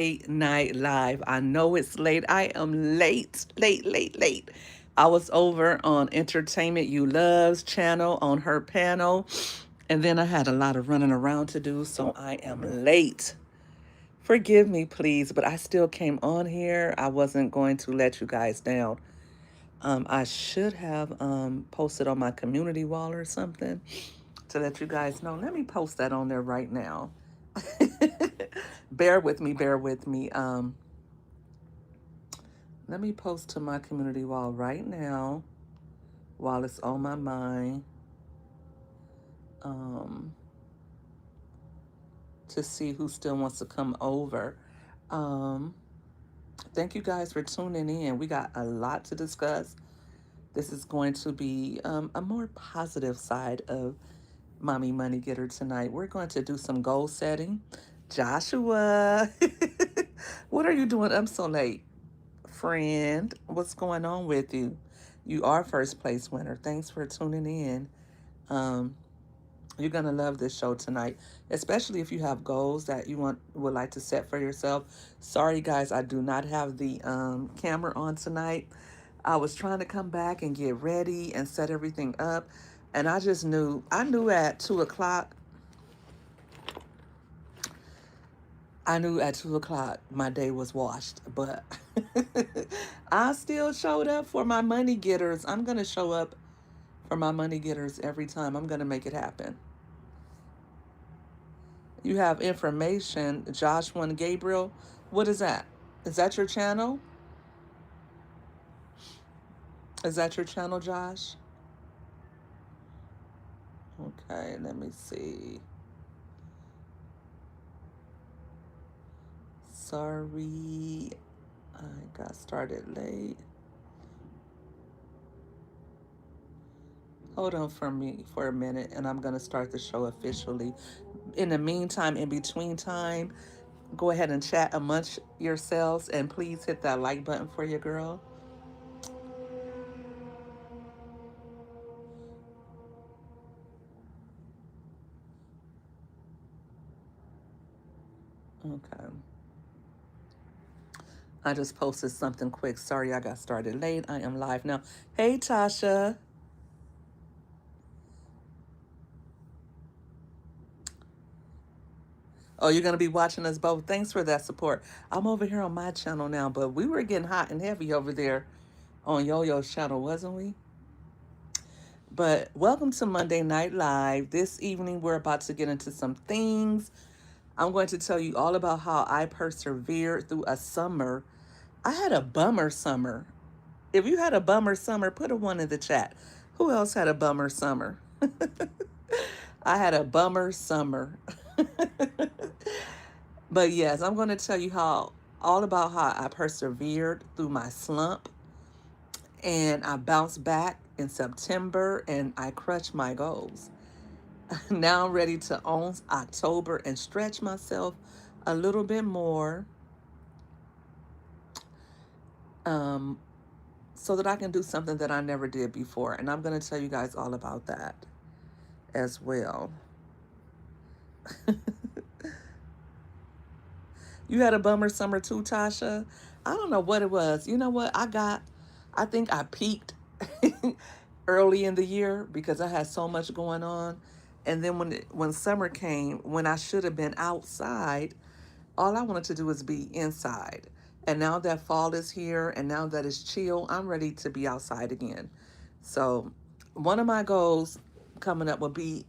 Late night live. I know it's late. I am late, late, late, late. I was over on Entertainment You Love's channel on her panel, and then I had a lot of running around to do, so I am late. Forgive me, please, but I still came on here. I wasn't going to let you guys down. I should have posted on my community wall or something to let you guys know. Let me post that on there right now. Bear with me, bear with me. Let me post to my community wall right now while it's on my mind, um, to see who still wants to come over. Um, Thank you guys for tuning in. We got a lot to discuss. This is going to be a more positive side of Mommy Money Getter tonight. We're going to do some goal setting. Joshua, what are you doing up so late? Friend, what's going on with you? You are first place winner. Thanks for tuning in. Um, you're gonna love this show tonight, especially if you have goals that you would like to set for yourself. Sorry, guys, I do not have the camera on tonight. I was trying to come back and get ready and set everything up, and I knew at 2 o'clock. I knew at 2 o'clock my day was washed, but I still showed up for my money getters. I'm gonna show up for my money getters every time. I'm gonna make it happen. You have information, Joshua and Gabriel. What is that? Is that your channel? Is that your channel, Josh? Okay, let me see. Sorry, I got started late. Hold on for me for a minute, and I'm gonna start the show officially. In the meantime, in between time, go ahead and chat amongst yourselves, and please hit that like button for your girl. Okay. I just posted something quick. Sorry I got started late. I am live now. Hey, Tasha. Oh, you're going to be watching us both. Thanks for that support. I'm over here on my channel now, but we were getting hot and heavy over there on Yo Yo's channel, wasn't we? But welcome to Monday Night Live. This evening, we're about to get into some things. I'm going to tell you all about how I persevered through a summer. I had a bummer summer. If you had a bummer summer, put a one in the chat. Who else had a bummer summer? I had a bummer summer. But yes, I'm going to tell you how all about how I persevered through my slump, and I bounced back in September and I crushed my goals. Now I'm ready to own October and stretch myself a little bit more, um, so that I can do something that I never did before. And I'm going to tell you guys all about that as well. You had a bummer summer too, Tasha? I don't know what it was. You know what? I think I peaked early in the year because I had so much going on. And then when summer came, when I should have been outside, all I wanted to do was be inside. And now that fall is here and now that it's chill, I'm ready to be outside again. So, one of my goals coming up will be,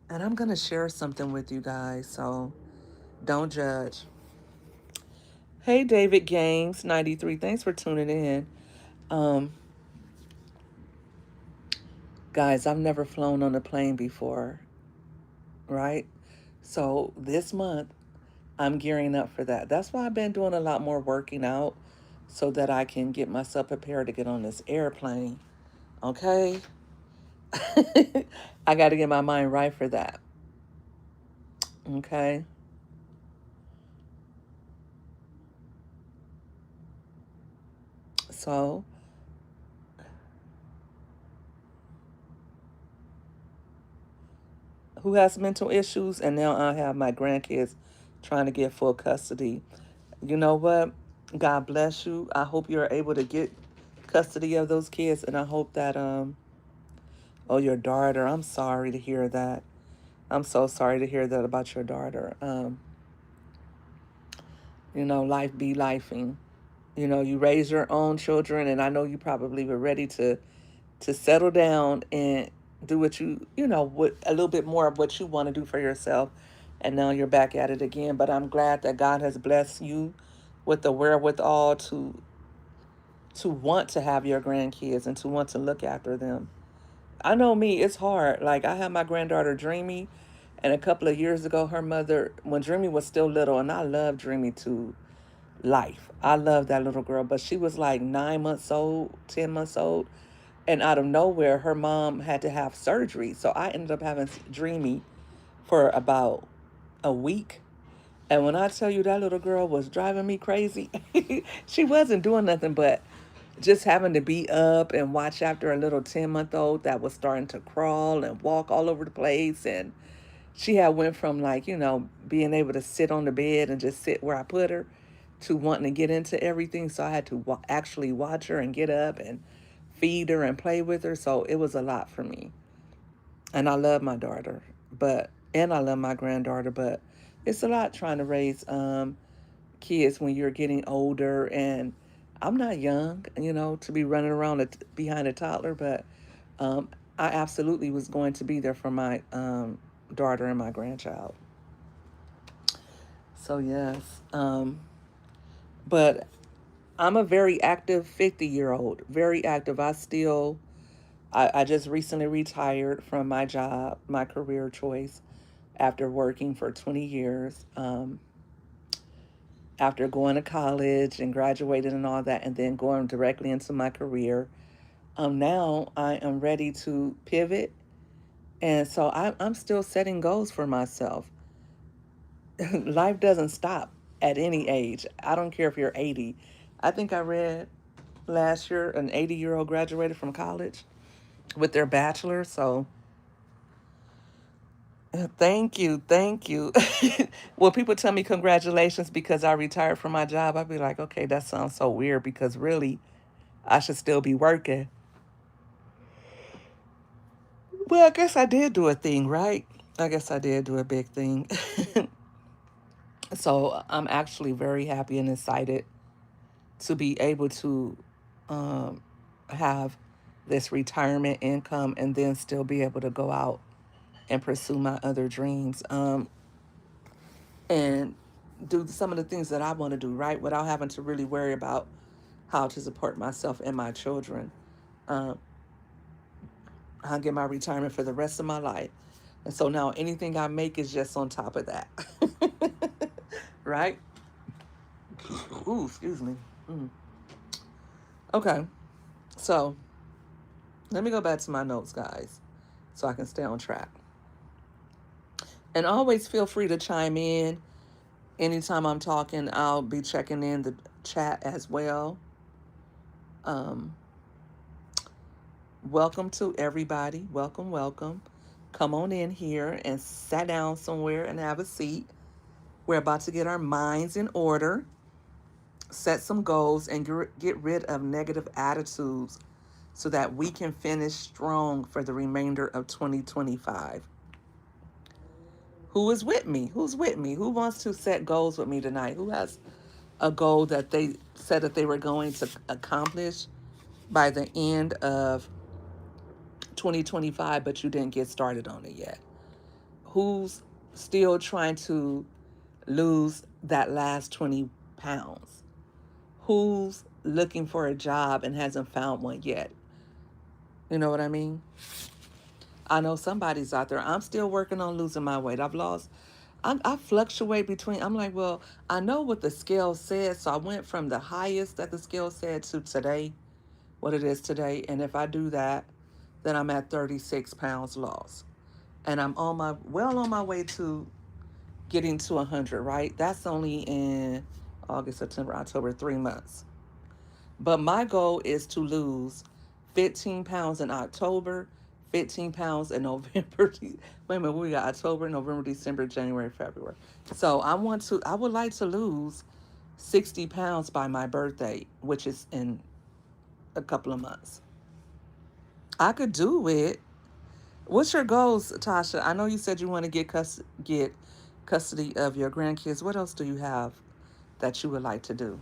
and I'm going to share something with you guys, so don't judge. Hey, David Games 93. Thanks for tuning in. Um, Guys, I've never flown on a plane before, right? So this month, I'm gearing up for that. That's why I've been doing a lot more working out so that I can get myself prepared to get on this airplane. Okay? I got to get my mind right for that. Okay? So, who has mental issues? And now I have my grandkids trying to get full custody. You know what? God bless you. I hope you're able to get custody of those kids, and I hope that oh, your daughter. I'm sorry to hear that. I'm so sorry to hear that about your daughter. Life be lifing. You raise your own children, and I know you probably were ready to settle down and do what what a little bit more of what you want to do for yourself. And now you're back at it again. But I'm glad that God has blessed you with the wherewithal to want to have your grandkids and to want to look after them. I know me, it's hard. Like I have my granddaughter Dreamy, and a couple of years ago, her mother, when Dreamy was still little, and I love Dreamy to life. I love that little girl, but she was like 9 months old, 10 months old, and out of nowhere, her mom had to have surgery. So I ended up having Dreamy for about a week. And when I tell you that little girl was driving me crazy, she wasn't doing nothing but just having to be up and watch after a little 10-month-old that was starting to crawl and walk all over the place. And she had went from like, being able to sit on the bed and just sit where I put her to wanting to get into everything. So I had to actually watch her and get up and feed her and play with her. So it was a lot for me. And I love my daughter, and I love my granddaughter, but it's a lot trying to raise kids when you're getting older. And I'm not young, to be running around behind a toddler, but um, I absolutely was going to be there for my daughter and my grandchild. So, yes. But I'm a very active 50-year-old, very active. I just recently retired from my job, my career choice, after working for 20 years. After going to college and graduating and all that, and then going directly into my career. Now I am ready to pivot, and so I'm still setting goals for myself. Life doesn't stop at any age. I don't care if you're 80. I think I read last year an 80-year-old graduated from college with their bachelor. So thank you, thank you. When people tell me congratulations because I retired from my job, I'd be like, okay, that sounds so weird because really I should still be working. Well, I guess I did do a thing, right? I guess I did do a big thing. So I'm actually very happy and excited to be able to um, have this retirement income and then still be able to go out and pursue my other dreams, and do some of the things that I want to do, right? Without having to really worry about how to support myself and my children. Um, I'll get my retirement for the rest of my life. And so now anything I make is just on top of that. Right? Ooh, excuse me. Mm. Okay. So let me go back to my notes, guys, so I can stay on track. And always feel free to chime in. Anytime I'm talking, I'll be checking in the chat as well. Um, Welcome to everybody. Welcome, welcome. Come on in here and sit down somewhere and have a seat. We're about to get our minds in order, set some goals, and get rid of negative attitudes so that we can finish strong for the remainder of 2025. Who is with me? Who's with me? Who wants to set goals with me tonight? Who has a goal that they said that they were going to accomplish by the end of 2025, but you didn't get started on it yet? Who's still trying to lose that last 20 pounds? Who's looking for a job and hasn't found one yet? You know what I mean? I know somebody's out there. I'm still working on losing my weight. I fluctuate between, I'm like, well, I know what the scale said. So I went from the highest that the scale said to today, what it is today. And if I do that, then I'm at 36 pounds lost. And I'm on my way to getting to 100, right? That's only in August, September, October, 3 months. But my goal is to lose 15 pounds in October, 15 pounds in November. Wait a minute, we got October, November, December, January, February. So I would like to lose 60 pounds by my birthday, which is in a couple of months. I could do it. What's your goals, Tasha? I know you said you want to get custody of your grandkids. What else do you have that you would like to do?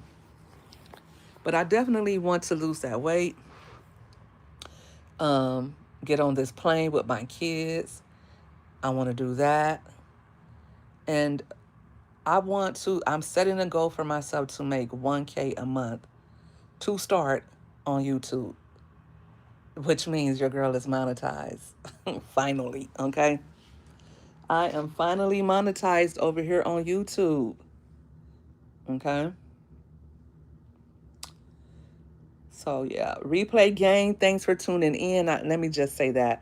But I definitely want to lose that weight. Um, get on this plane with my kids. I want to do that. And I'm setting a goal for myself to make 1K a month to start on YouTube, which means your girl is monetized. Finally, okay? I am finally monetized over here on YouTube, okay? So, yeah, replay gang, thanks for tuning in. Let me just say that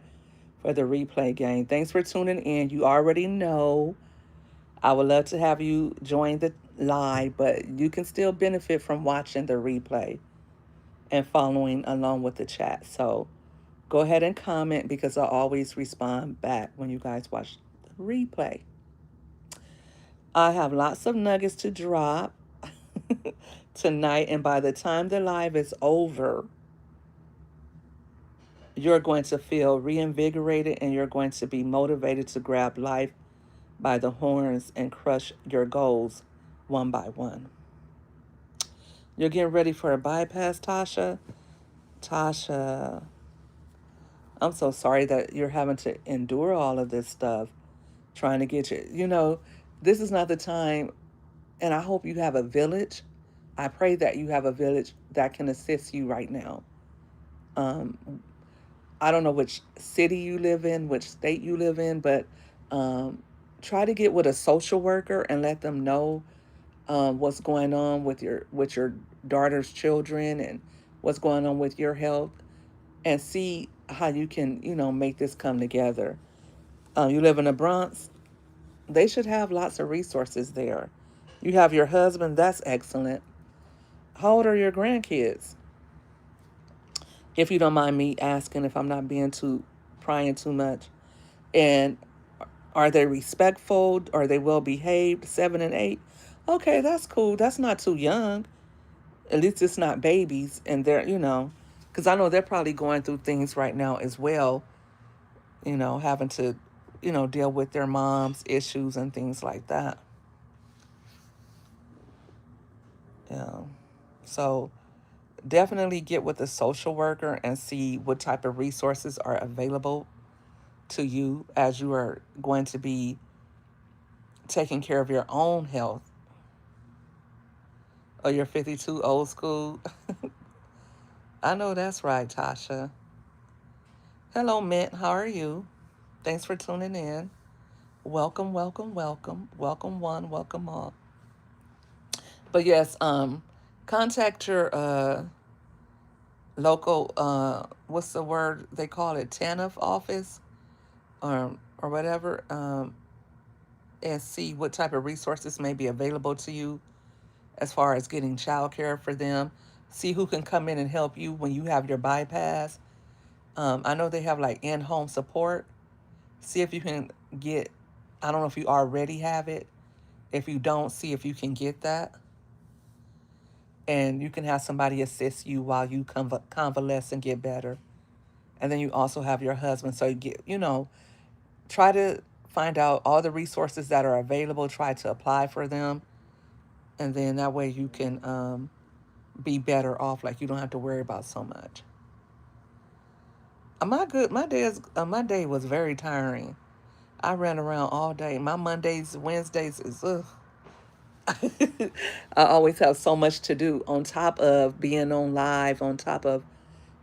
for the replay gang. Thanks for tuning in. You already know I would love to have you join the live, but you can still benefit from watching the replay and following along with the chat. So go ahead and comment because I'll always respond back when you guys watch the replay. I have lots of nuggets to drop tonight, and by the time the live is over, you're going to feel reinvigorated and you're going to be motivated to grab life by the horns and crush your goals one by one. You're getting ready for a bypass, Tasha? Tasha, I'm so sorry that you're having to endure all of this stuff, trying to get you. This is not the time, and I hope you have a village. I pray that you have a village that can assist you right now. Um, I don't know which city you live in, which state you live in, but um, try to get with a social worker and let them know what's going on with your daughter's children and what's going on with your health, and see how you can make this come together. You live in the Bronx, they should have lots of resources there. You have your husband, that's excellent. How old are your grandkids? If you don't mind me asking, if I'm not being too prying too much. And are they respectful? Are they well behaved? 7 and 8? Okay, that's cool. That's not too young. At least it's not babies. And because I know they're probably going through things right now as well, having to, deal with their mom's issues and things like that. Yeah. So definitely get with a social worker and see what type of resources are available to you as you are going to be taking care of your own health. Oh, you're 52, old school. I know that's right, Tasha. Hello, Mint. How are you? Thanks for tuning in. Welcome, welcome, welcome. Welcome one, welcome all. But yes, contact your local what's the word they call it, TANF office, or whatever, and see what type of resources may be available to you as far as getting childcare for them. See who can come in and help you when you have your bypass. I know they have like in-home support. See if you can get, I don't know if you already have it. If you don't, see if you can get that. And you can have somebody assist you while you convalesce and get better. And then you also have your husband. So try to find out all the resources that are available, try to apply for them. And then that way you can be better off. Like you don't have to worry about so much. My day was very tiring. I ran around all day. My Mondays, Wednesdays is ugh. I always have so much to do on top of being on live, on top of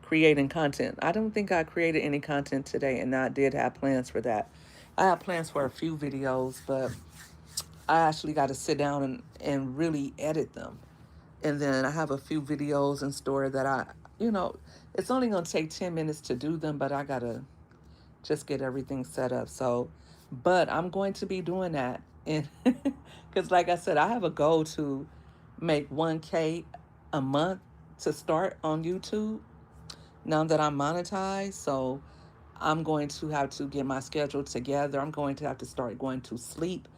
creating content. I don't think I created any content today, and I did have plans for that. I have plans for a few videos, but I actually got to sit down and really edit them. And then I have a few videos in store that it's only going to take 10 minutes to do them, but I got to just get everything set up. So, but I'm going to be doing that. And because, like I said, I have a goal to make 1K a month to start on YouTube now that I'm monetized. So, I'm going to have to get my schedule together. I'm going to have to start going to sleep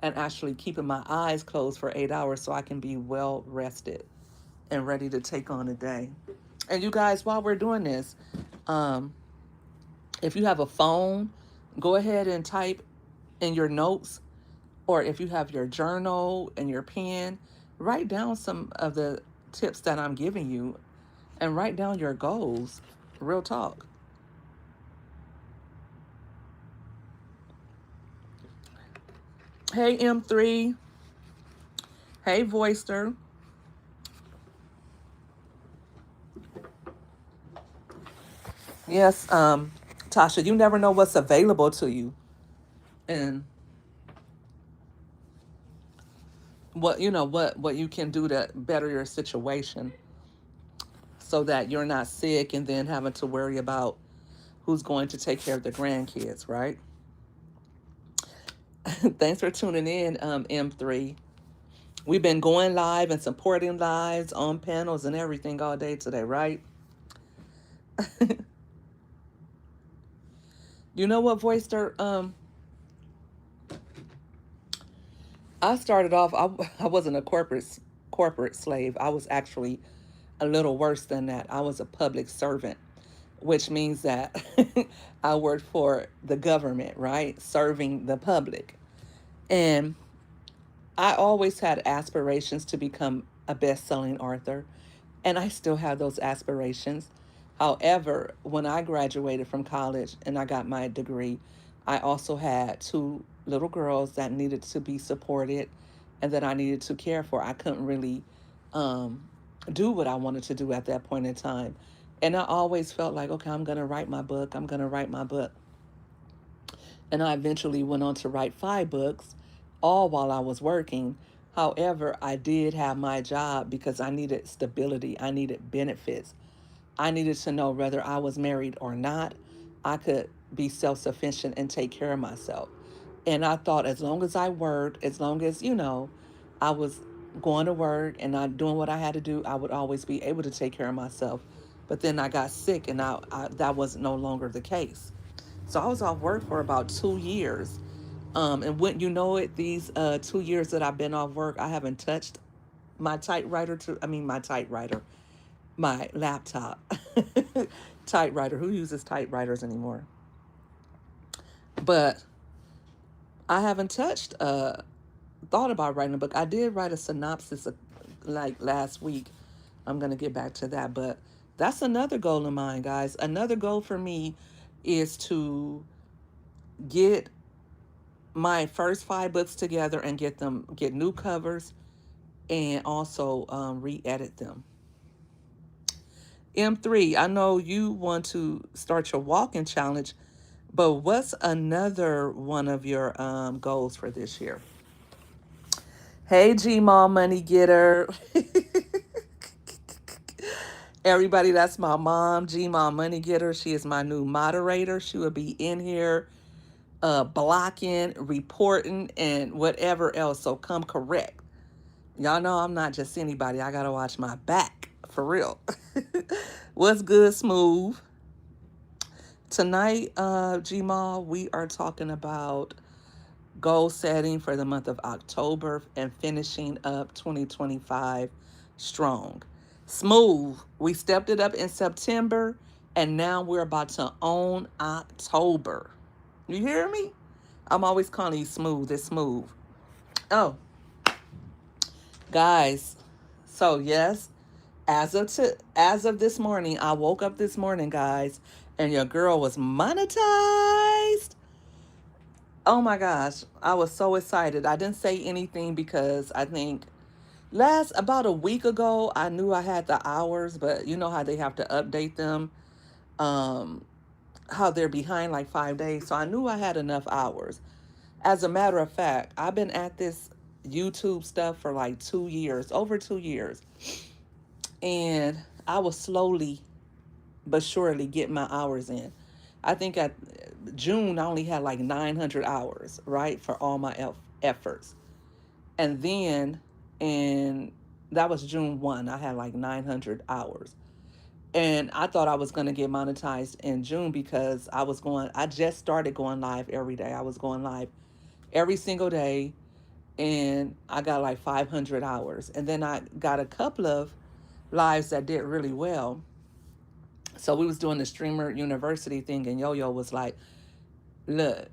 and actually keeping my eyes closed for 8 hours so I can be well rested and ready to take on a day. And you guys, while we're doing this, um, if you have a phone, go ahead and type in your notes, or if you have your journal and your pen, write down some of the tips that I'm giving you and write down your goals. Real talk. Hey, M3. Hey, Voister. Yes, Tasha, you never know what's available to you and what you can do to better your situation so that you're not sick and then having to worry about who's going to take care of the grandkids, right? Thanks for tuning in, M3. We've been going live and supporting lives on panels and everything all day today, right? You know what, Voister? I started off. I wasn't a corporate slave. I was actually a little worse than that. I was a public servant, which means that I worked for the government, right? Serving the public. And I always had aspirations to become a best selling author, and I still have those aspirations. However, when I graduated from college and I got my degree, I also had two little girls that needed to be supported and that I needed to care for. I couldn't really um, do what I wanted to do at that point in time. And I always felt like, okay, I'm going to write my book. I'm going to write my book. And I eventually went on to write 5 books, all while I was working. However, I did have my job because I needed stability, I needed benefits. I needed to know whether I was married or not, I could be self sufficient and take care of myself. And I thought as long as I worked, as long as, I was going to work and not doing what I had to do, I would always be able to take care of myself. But then I got sick and that was no longer the case. So I was off work for about 2 years. And wouldn't you know it, these 2 years that I've been off work, I haven't touched my typewriter my typewriter, my laptop. Typewriter. Who uses typewriters anymore? But I haven't thought about writing a book. I did write a synopsis like last week. I'm going to get back to that. But that's another goal of mine, guys. Another goal for me is to get my first 5 books together and get new covers and also re-edit them. M3, I know you want to start your walking challenge, but what's another one of your goals for this year? Hey, Gmail Money Getter. Everybody, that's my mom, Gmail Money Getter. She is my new moderator. She will be in here blocking, reporting, and whatever else. So come correct. Y'all know I'm not just anybody. I gotta watch my back for real. What's good, Smooth? Tonight, Gmal, we are talking about goal setting for the month of October and finishing up 2025 strong. Smooth. We stepped it up in September, and now we're about to own October. You hear me? I'm always calling you Smooth. It's Smooth. Oh, guys. So yes, as of this morning, I woke up this morning, guys, and your girl was monetized. Oh my gosh, I was so excited. I didn't say anything because I think last about a week ago, I knew I had the hours, but you know how they have to update them, um, how they're behind like 5 days. So I knew I had enough hours. As a matter of fact, I've been at this YouTube stuff for like 2 years, over 2 years. And I was slowly but surely getting my hours in. I think at June, I only had like 900 hours, right, for all my efforts. And then, and that was June 1, I had like 900 hours. And I thought I was going to get monetized in June because I just started going live every day. I was going live every single day. and I got like 500 hours. And then I got a couple of lives that did really well. So we was doing the streamer university thing, and Yo Yo was like, "Look,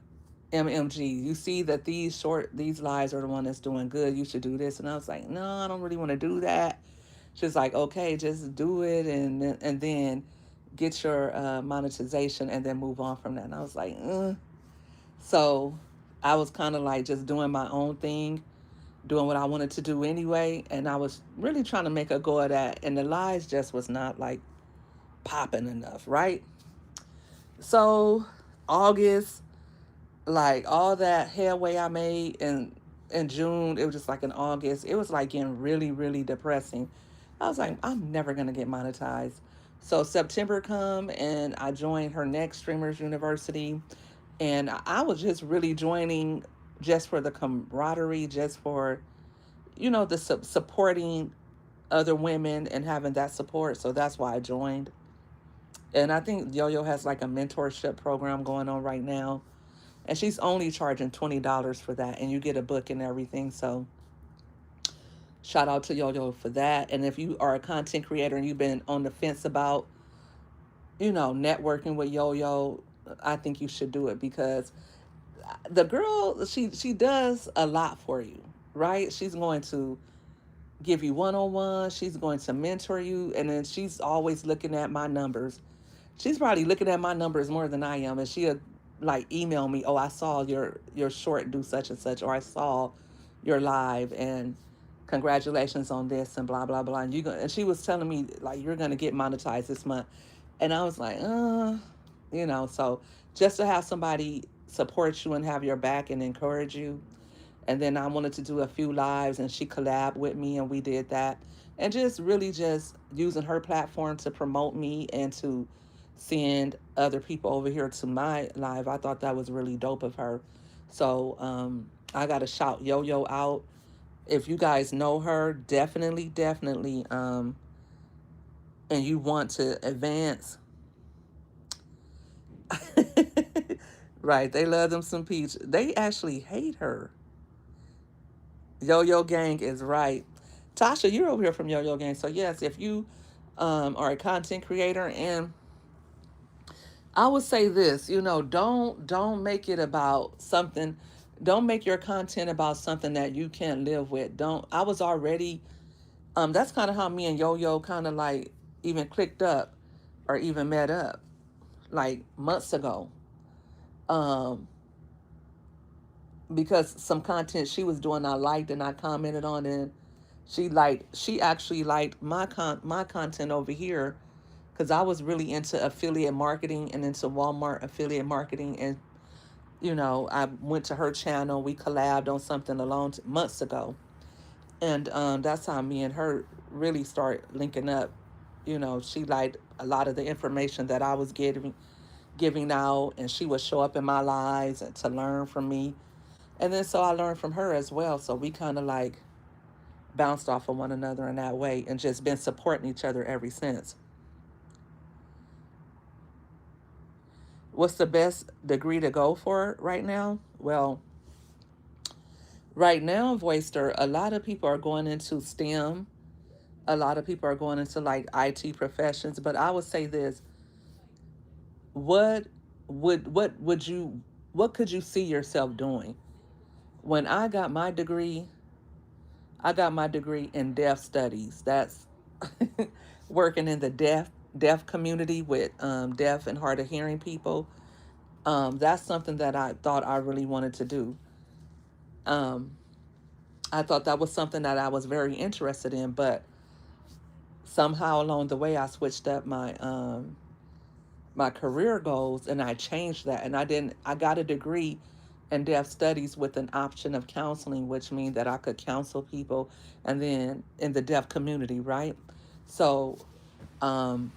MMG, you see that these lives are the one that's doing good. You should do this." And I was like, "No, I don't really want to do that." She's like, "Okay, just do it, and then get your monetization, and then move on from that." And I was like, Ugh. So I was kind of like just doing my own thing, doing what I wanted to do anyway, and I was really trying to make a go of that, and the lies just was not like popping enough, right? So August, like all that headway I made in June, it was just like in August, it was like getting really, really depressing. I was like, I'm never gonna get monetized. So September come and I joined her next streamers university, and I was just really joining just for the camaraderie, just for the supporting other women and having that support. So that's why I joined. And I think Yo Yo has like a mentorship program going on right now, and she's only charging $20 for that, and you get a book and everything. So shout out to Yo Yo for that. And if you are a content creator and you've been on the fence about networking with Yo Yo, I think you should do it, because the girl, she does a lot for you, right? She's going to give you one-on-one, she's going to mentor you, and then she's always looking at my numbers. She's probably looking at my numbers more than I am, and she'll like email me, "Oh, I saw your short do such and such," or "I saw your live, and congratulations on this," and blah blah blah. And she was telling me like, "You're gonna get monetized this month," and I was like, So just to have somebody support you and have your back and encourage you. And then I wanted to do a few lives, and she collabed with me, and we did that. And just really just using her platform to promote me and to send other people over here to my live. I thought that was really dope of her. So I got to shout Yo Yo out. If you guys know her, definitely, definitely, and you want to advance, right? They love them some Peach. They actually hate her. Yo Yo Gang is right. Tasha, you're over here from Yo Yo Gang. So yes, if you are a content creator, and I would say this, don't make it about something. Don't make your content about something that you can't live with. Don't. I was already. That's kind of how me and Yo Yo kind of like even clicked up, or even met up like months ago. Um, because some content she was doing I liked and I commented on, and she actually liked my content over here, because I was really into affiliate marketing and into Walmart affiliate marketing. And I went to her channel, we collabed on something a long months ago, and that's how me and her really start linking up. She liked a lot of the information that I was giving out, and she would show up in my lives and to learn from me. And then so I learned from her as well. So we kind of like bounced off of one another in that way, and just been supporting each other ever since. What's the best degree to go for right now? Well, right now, Voister, a lot of people are going into STEM. A lot of people are going into like IT professions. But I would say this: what what would you what could you see yourself doing? When I got my degree in deaf studies. That's working in the deaf community with deaf and hard of hearing people. That's something that I thought I really wanted to do. Um, I thought that was something that I was very interested in, but somehow along the way, I switched up my career goals, and I changed that. And I didn't. I got a degree in deaf studies with an option of counseling, which means that I could counsel people, and then in the deaf community, right? So um,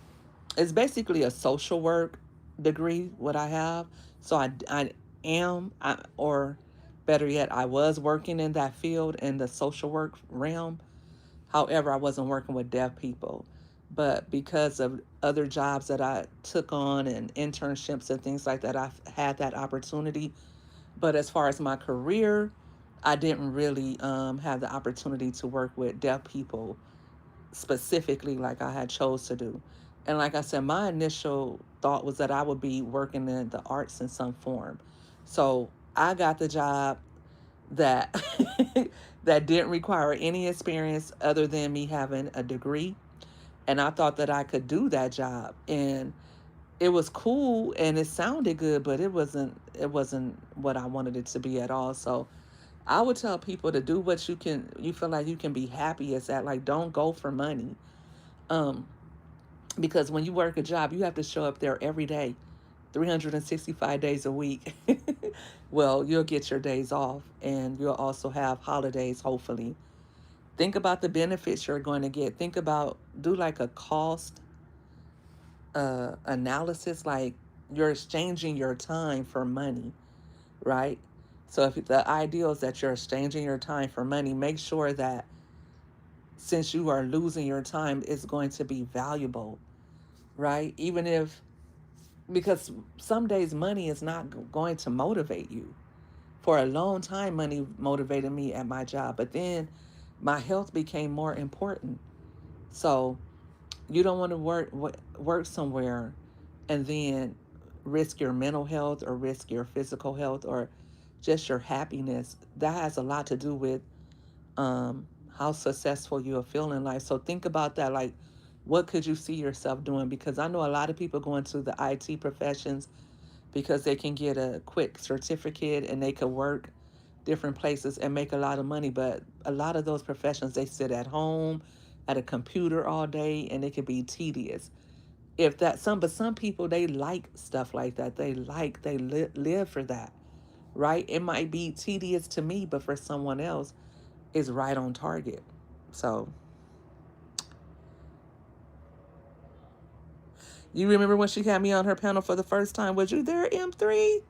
it's basically a social work degree what I have. So or better yet, I was working in that field in the social work realm. However, I wasn't working with deaf people. But because of other jobs that I took on and internships and things like that, I've had that opportunity. But as far as my career, I didn't really have the opportunity to work with deaf people specifically like I had chose to do. And like I said, my initial thought was that I would be working in the arts in some form. So I got the job that that didn't require any experience other than me having a degree. And I thought that I could do that job. And it was cool and it sounded good, but it wasn't what I wanted it to be at all. So I would tell people to do what you feel like you can be happiest at. Like, don't go for money. Um, because when you work a job, you have to show up there every day, 365 days a week. Well, you'll get your days off and you'll also have holidays, hopefully. Think about the benefits you're going to get. Think about, do like a cost analysis, like you're exchanging your time for money, right? So if the ideal is that you're exchanging your time for money, make sure that since you are losing your time, it's going to be valuable, right? Even if, because some days money is not going to motivate you. For a long time, money motivated me at my job, but then my health became more important. So you don't want to work somewhere and then risk your mental health or risk your physical health or just your happiness. That has a lot to do with um, how successful you'll feel in life. So think about that. Like, what could you see yourself doing? Because I know a lot of people go into the IT professions because they can get a quick certificate and they could work different places and make a lot of money. But a lot of those professions, they sit at home at a computer all day and it can be tedious. If that but some people, they like stuff like that. Live for that, right? It might be tedious to me, but for someone else, it's right on target. So you remember when she had me on her panel for the first time? Was you there, M3?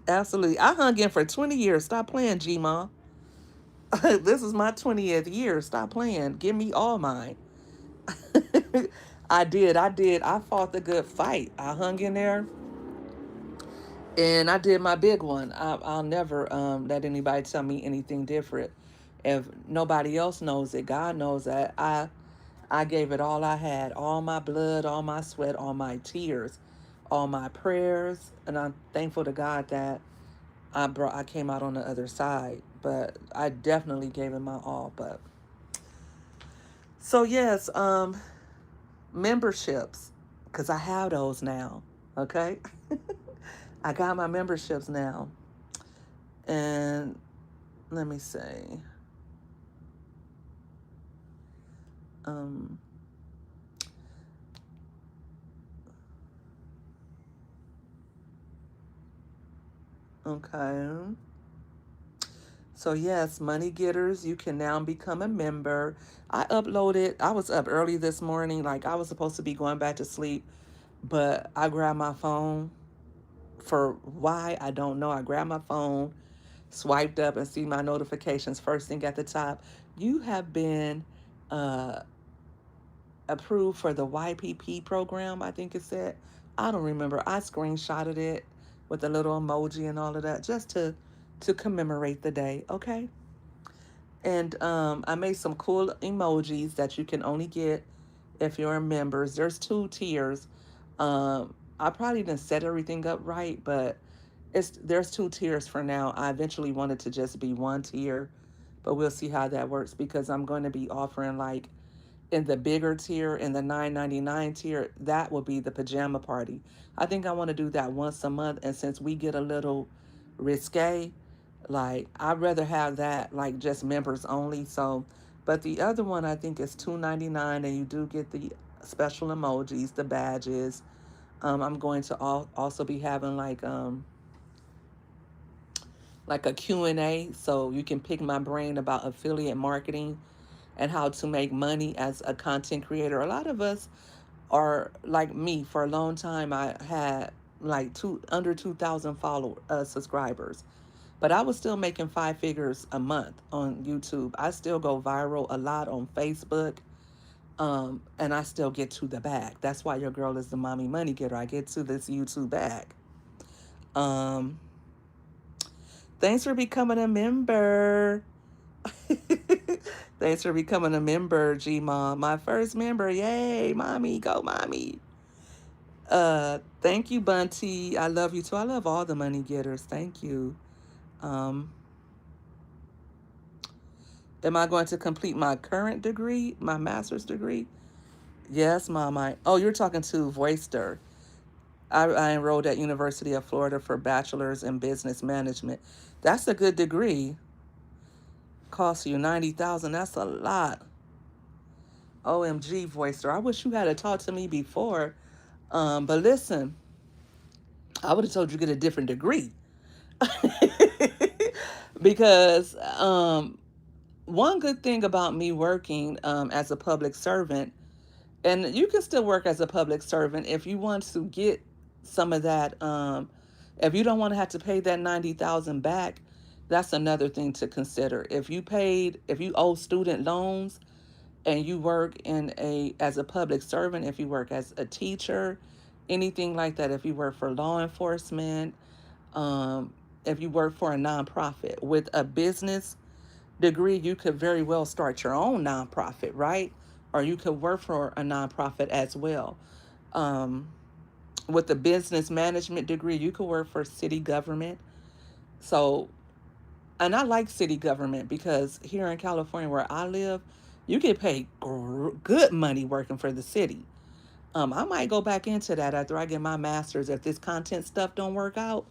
Absolutely. I hung in for 20 years. Stop playing, G-Ma. This is my 20th year. Stop playing. Give me all mine. I did. I fought the good fight. I hung in there and I did my big one. I'll never let anybody tell me anything different. If nobody else knows it, God knows that I gave it all I had, all my blood, all my sweat, all my tears, all my prayers, and I'm thankful to God that I came out on the other side. But I definitely gave it my all. But so yes, memberships, because I have those now. Okay, I got my memberships now, and let me see. Um, okay. So yes, money getters, you can now become a member. I was up early this morning, like I was supposed to be going back to sleep, but I grabbed my phone for why I don't know. I grabbed my phone, swiped up and see my notifications first thing at the top. You have been uh approved for the YPP program, I think it said. I don't remember. I screenshotted it with a little emoji and all of that just to commemorate the day, okay? And I made some cool emojis that you can only get if you're members. There's two tiers. I probably didn't set everything up right, but there's two tiers for now. I eventually wanted to just be one tier, but we'll see how that works because I'm going to be offering like in the bigger tier, in the 9.99 tier, that will be the pajama party. I think I want to do that once a month, and since we get a little risque, like I'd rather have that like just members only. So, but the other one I think is 2.99, and you do get the special emojis, the badges. I'm going to also be having like a Q&A, so you can pick my brain about affiliate marketing and how to make money as a content creator. A lot of us are like me. For a long time I had like under 2,000 subscribers, but I was still making five figures a month on YouTube. I still go viral a lot on Facebook, and I still get to the bag. That's why your girl is the mommy money getter. I get to this YouTube bag. um Thanks for becoming a member. Thanks for becoming a member, G Mom. My first member. Yay, mommy. Go, mommy. Thank you, Bunty. I love you too. I love all the money getters. Thank you. Um, am I going to complete my current degree, my master's degree? Yes, Mom. Oh, you're talking to Voister. I enrolled at University of Florida for bachelor's in business management. That's a good degree. Costs you 90,000. That's a lot. OMG, Voister. I wish you had to talk to me before. But listen, I would have told you to get a different degree. Because one good thing about me working as a public servant, and you can still work as a public servant if you want to get some of that. If you don't want to have to pay that 90,000 back, that's another thing to consider. If you owe student loans and you work in a as a public servant, if you work as a teacher, anything like that, if you work for law enforcement, um, if you work for a nonprofit with a business degree, you could very well start your own nonprofit, right? Or you could work for a nonprofit as well. Um, with a business management degree, you could work for city government. So, and I like city government because here in California where I live, you get paid good money working for the city. I might go back into that after I get my master's. If this content stuff don't work out,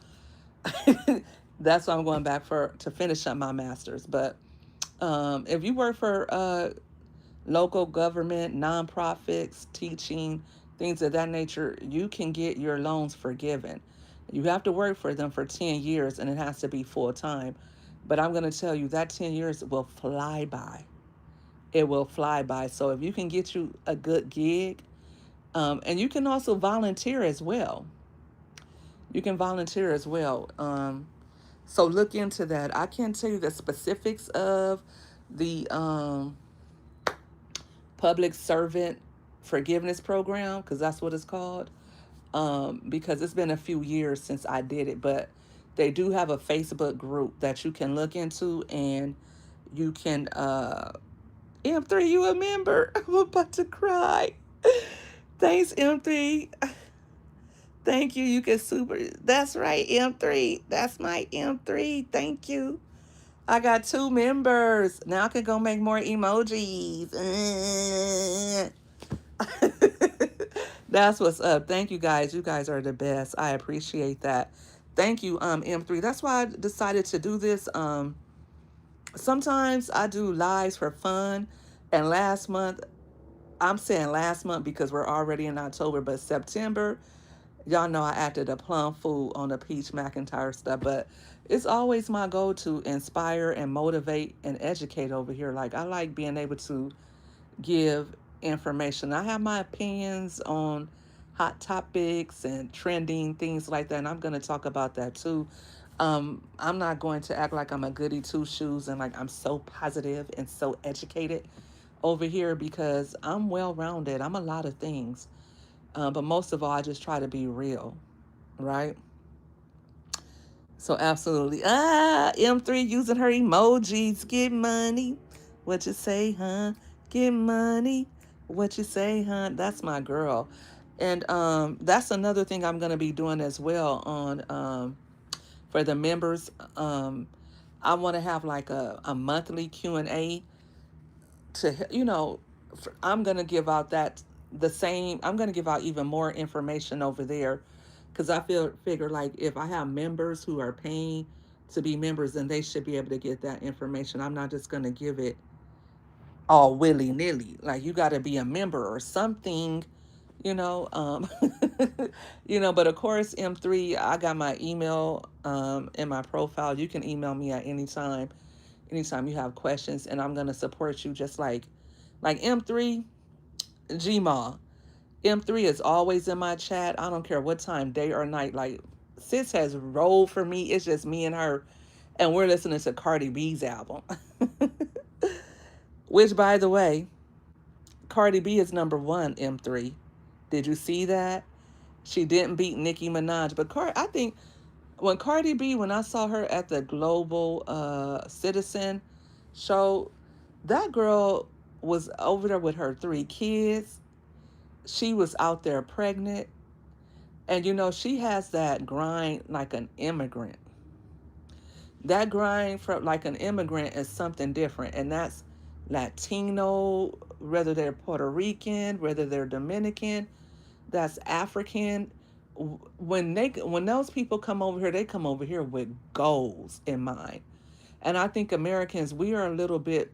that's why I'm going back for to finish up my master's. But if you work for local government, nonprofits, teaching, things of that nature, you can get your loans forgiven. You have to work for them for 10 years and it has to be full time. But I'm going to tell you that 10 years will fly by. It will fly by. So if you can get you a good gig, and you can also volunteer as well. You can volunteer as well. So look into that. I can't tell you the specifics of the public servant forgiveness program because that's what it's called. Because it's been a few years since I did it, but they do have a Facebook group that you can look into and you can M3, you a member? I'm about to cry. Thanks, M3. Thank you. You can super. That's right, M3. That's my M3. Thank you. I got 2 members. Now I can go make more emojis. That's what's up. Thank you guys. You guys are the best. I appreciate that. Thank you, M3. That's why I decided to do this. Sometimes I do lives for fun. And last month, I'm saying last month because we're already in October, but September, y'all know I acted a plum fool on the Peach McIntyre stuff, but it's always my goal to inspire and motivate and educate over here. Like, I like being able to give information. I have my opinions on hot topics and trending things like that, and I'm going to talk about that too. I'm not going to act like I'm a goody two shoes and like I'm so positive and so educated over here because I'm well rounded. I'm a lot of things. But most of all, I just try to be real, right? So absolutely. M3 using her emojis. Get money. What you say, huh? Get money. What you say, huh? That's my girl. And that's another thing I'm gonna be doing as well on for the members. I want to have like a monthly Q&A to I'm gonna give out that the same. I'm gonna give out even more information over there because I figure like if I have members who are paying to be members, then they should be able to get that information. I'm not just gonna give it all willy nilly. Like you got to be a member or something, you know. But of course, M3, I got my email in my profile. You can email me at any time, anytime you have questions, and I'm gonna support you just like M3, Gma. M3 is always in my chat. I don't care what time, day or night. Like sis has rolled for me. It's just me and her, and we're listening to Cardi B's album. Which, by the way, Cardi B is number one. M3. Did you see that? She didn't beat Nicki Minaj, but I think When Cardi B, when I saw her at the Global Citizen show, that girl was over there with her 3 kids. She was out there pregnant. And she has that grind like an immigrant. That grind for like an immigrant is something different. And that's Latino, whether they're Puerto Rican, whether they're Dominican, that's African. When those people come over here, they come over here with goals in mind. And I think Americans, we are a little bit,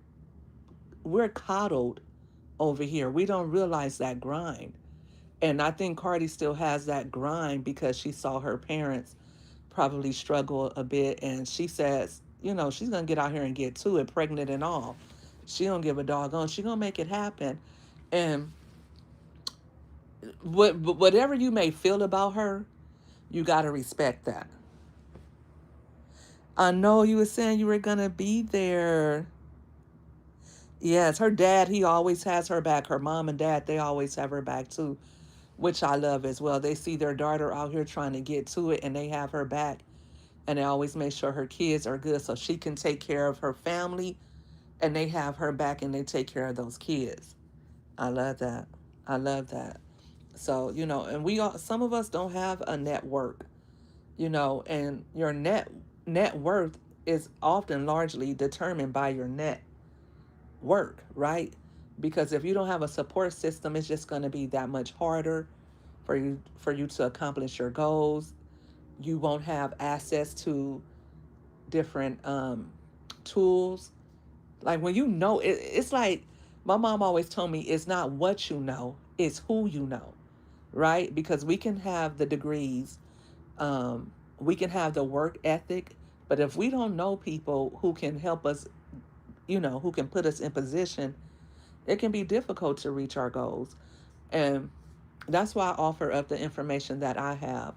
we're coddled over here. We don't realize that grind. And I think Cardi still has that grind because she saw her parents probably struggle a bit. And she says, she's going to get out here and get to it, pregnant and all. She don't give a doggone. She going to make it happen. And whatever you may feel about her, you got to respect that. I know you were saying you were going to be there. Yes, her dad, he always has her back. Her mom and dad, they always have her back too, which I love as well. They see their daughter out here trying to get to it and they have her back. And they always make sure her kids are good so she can take care of her family and they have her back and they take care of those kids. I love that. I love that. So, and we all, some of us don't have a network, and your net worth is often largely determined by your net work, right? Because if you don't have a support system, it's just going to be that much harder for you to accomplish your goals. You won't have access to different tools. Like when it's like my mom always told me, it's not what you know, it's who you know, right? Because we can have the degrees, we can have the work ethic, but if we don't know people who can help us, who can put us in position, it can be difficult to reach our goals. And that's why I offer up the information that I have.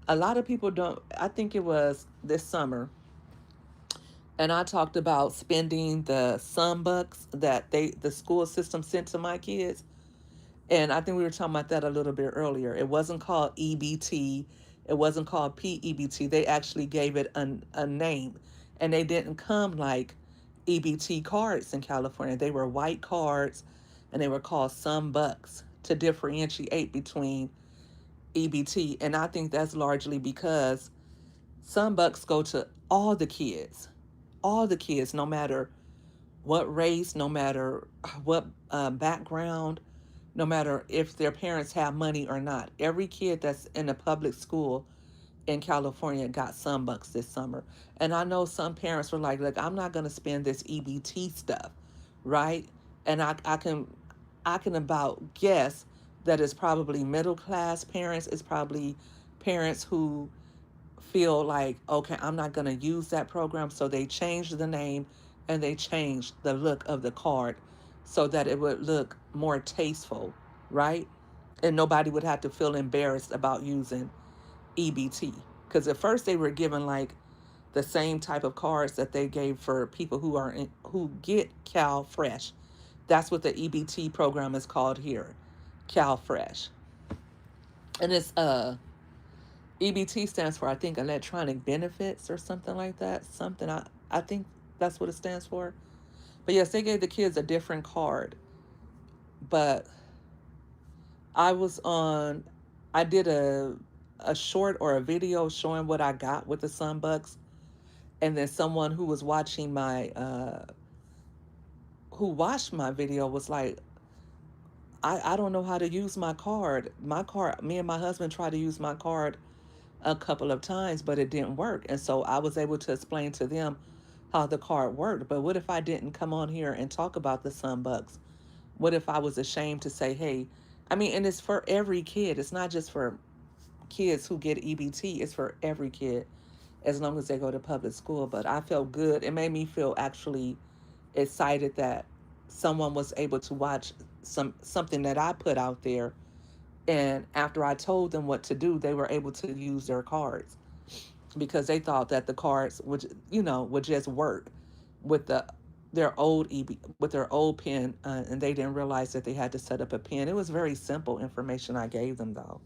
A lot of people don't, I think it was this summer, and I talked about spending the sun bucks that the school system sent to my kids. And I think we were talking about that a little bit earlier. It wasn't called EBT. It wasn't called PEBT. They actually gave it a name. And they didn't come like EBT cards in California. They were white cards and they were called Sun Bucks to differentiate between EBT. And I think that's largely because Sun Bucks go to all the kids, no matter what race, no matter what background, no matter if their parents have money or not. Every kid that's in a public school in California got Sun Bucks this summer. And I know some parents were like, look, I'm not going to spend this EBT stuff, right? And I can about guess that it's probably middle class parents. It's probably parents who feel like, okay, I'm not going to use that program. So they changed the name and they changed the look of the card so that it would look more tasteful, right? And nobody would have to feel embarrassed about using EBT. Because at first they were given like the same type of cards that they gave for people who get Cal Fresh. That's what the EBT program is called here, Cal Fresh. And it's EBT stands for, I think, electronic benefits or something like that. Something I think that's what it stands for. But yes, they gave the kids a different card. But I was on I did a short or a video showing what I got with the Sunbucks, and then someone who was watching my who watched my video was like, I don't know how to use my card. My card, me and my husband tried to use my card a couple of times, but it didn't work. And so I was able to explain to them how the card worked. But what if I didn't come on here and talk about the Sunbucks? What if I was ashamed to say, hey, I mean, and it's for every kid. It's not just for kids who get EBT, it's for every kid as long as they go to public school. But I felt good. It made me feel actually excited that someone was able to watch something that I put out there, and after I told them what to do, they were able to use their cards because they thought that the cards would just work with their old with their old pen, and they didn't realize that they had to set up a pen. It was very simple information I gave them though.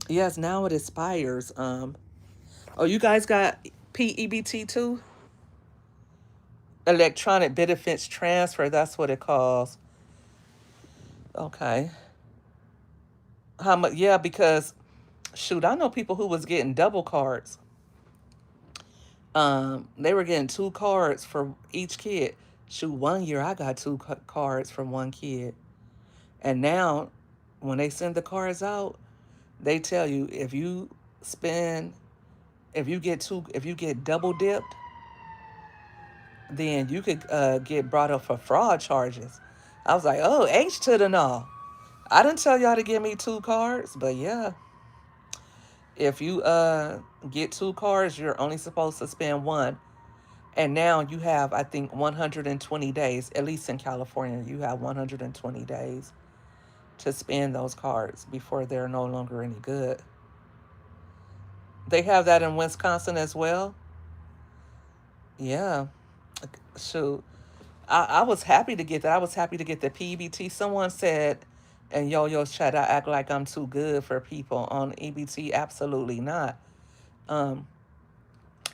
Yes, now it expires. Oh, you guys got PEBT too? Electronic benefits transfer. That's what it calls. Okay. How much? Yeah, because shoot, I know people who was getting double cards. They were getting two cards for each kid. Shoot, one year I got two cards from one kid, and now when they send the cards out, they tell you spend, if you get double dipped, then you could get brought up for fraud charges. I was like, oh, H to the no. I didn't tell y'all to give me two cards, but yeah, if you get two cards, you're only supposed to spend one. And now you have, I think, 120 days, at least in California, you have 120 days to spend those cards before they're no longer any good. They have that in Wisconsin as well. Yeah. Shoot. I was happy to get that. I was happy to get the PBT. Someone said in Yo-Yo's chat, I act like I'm too good for people on EBT. Absolutely not. Um,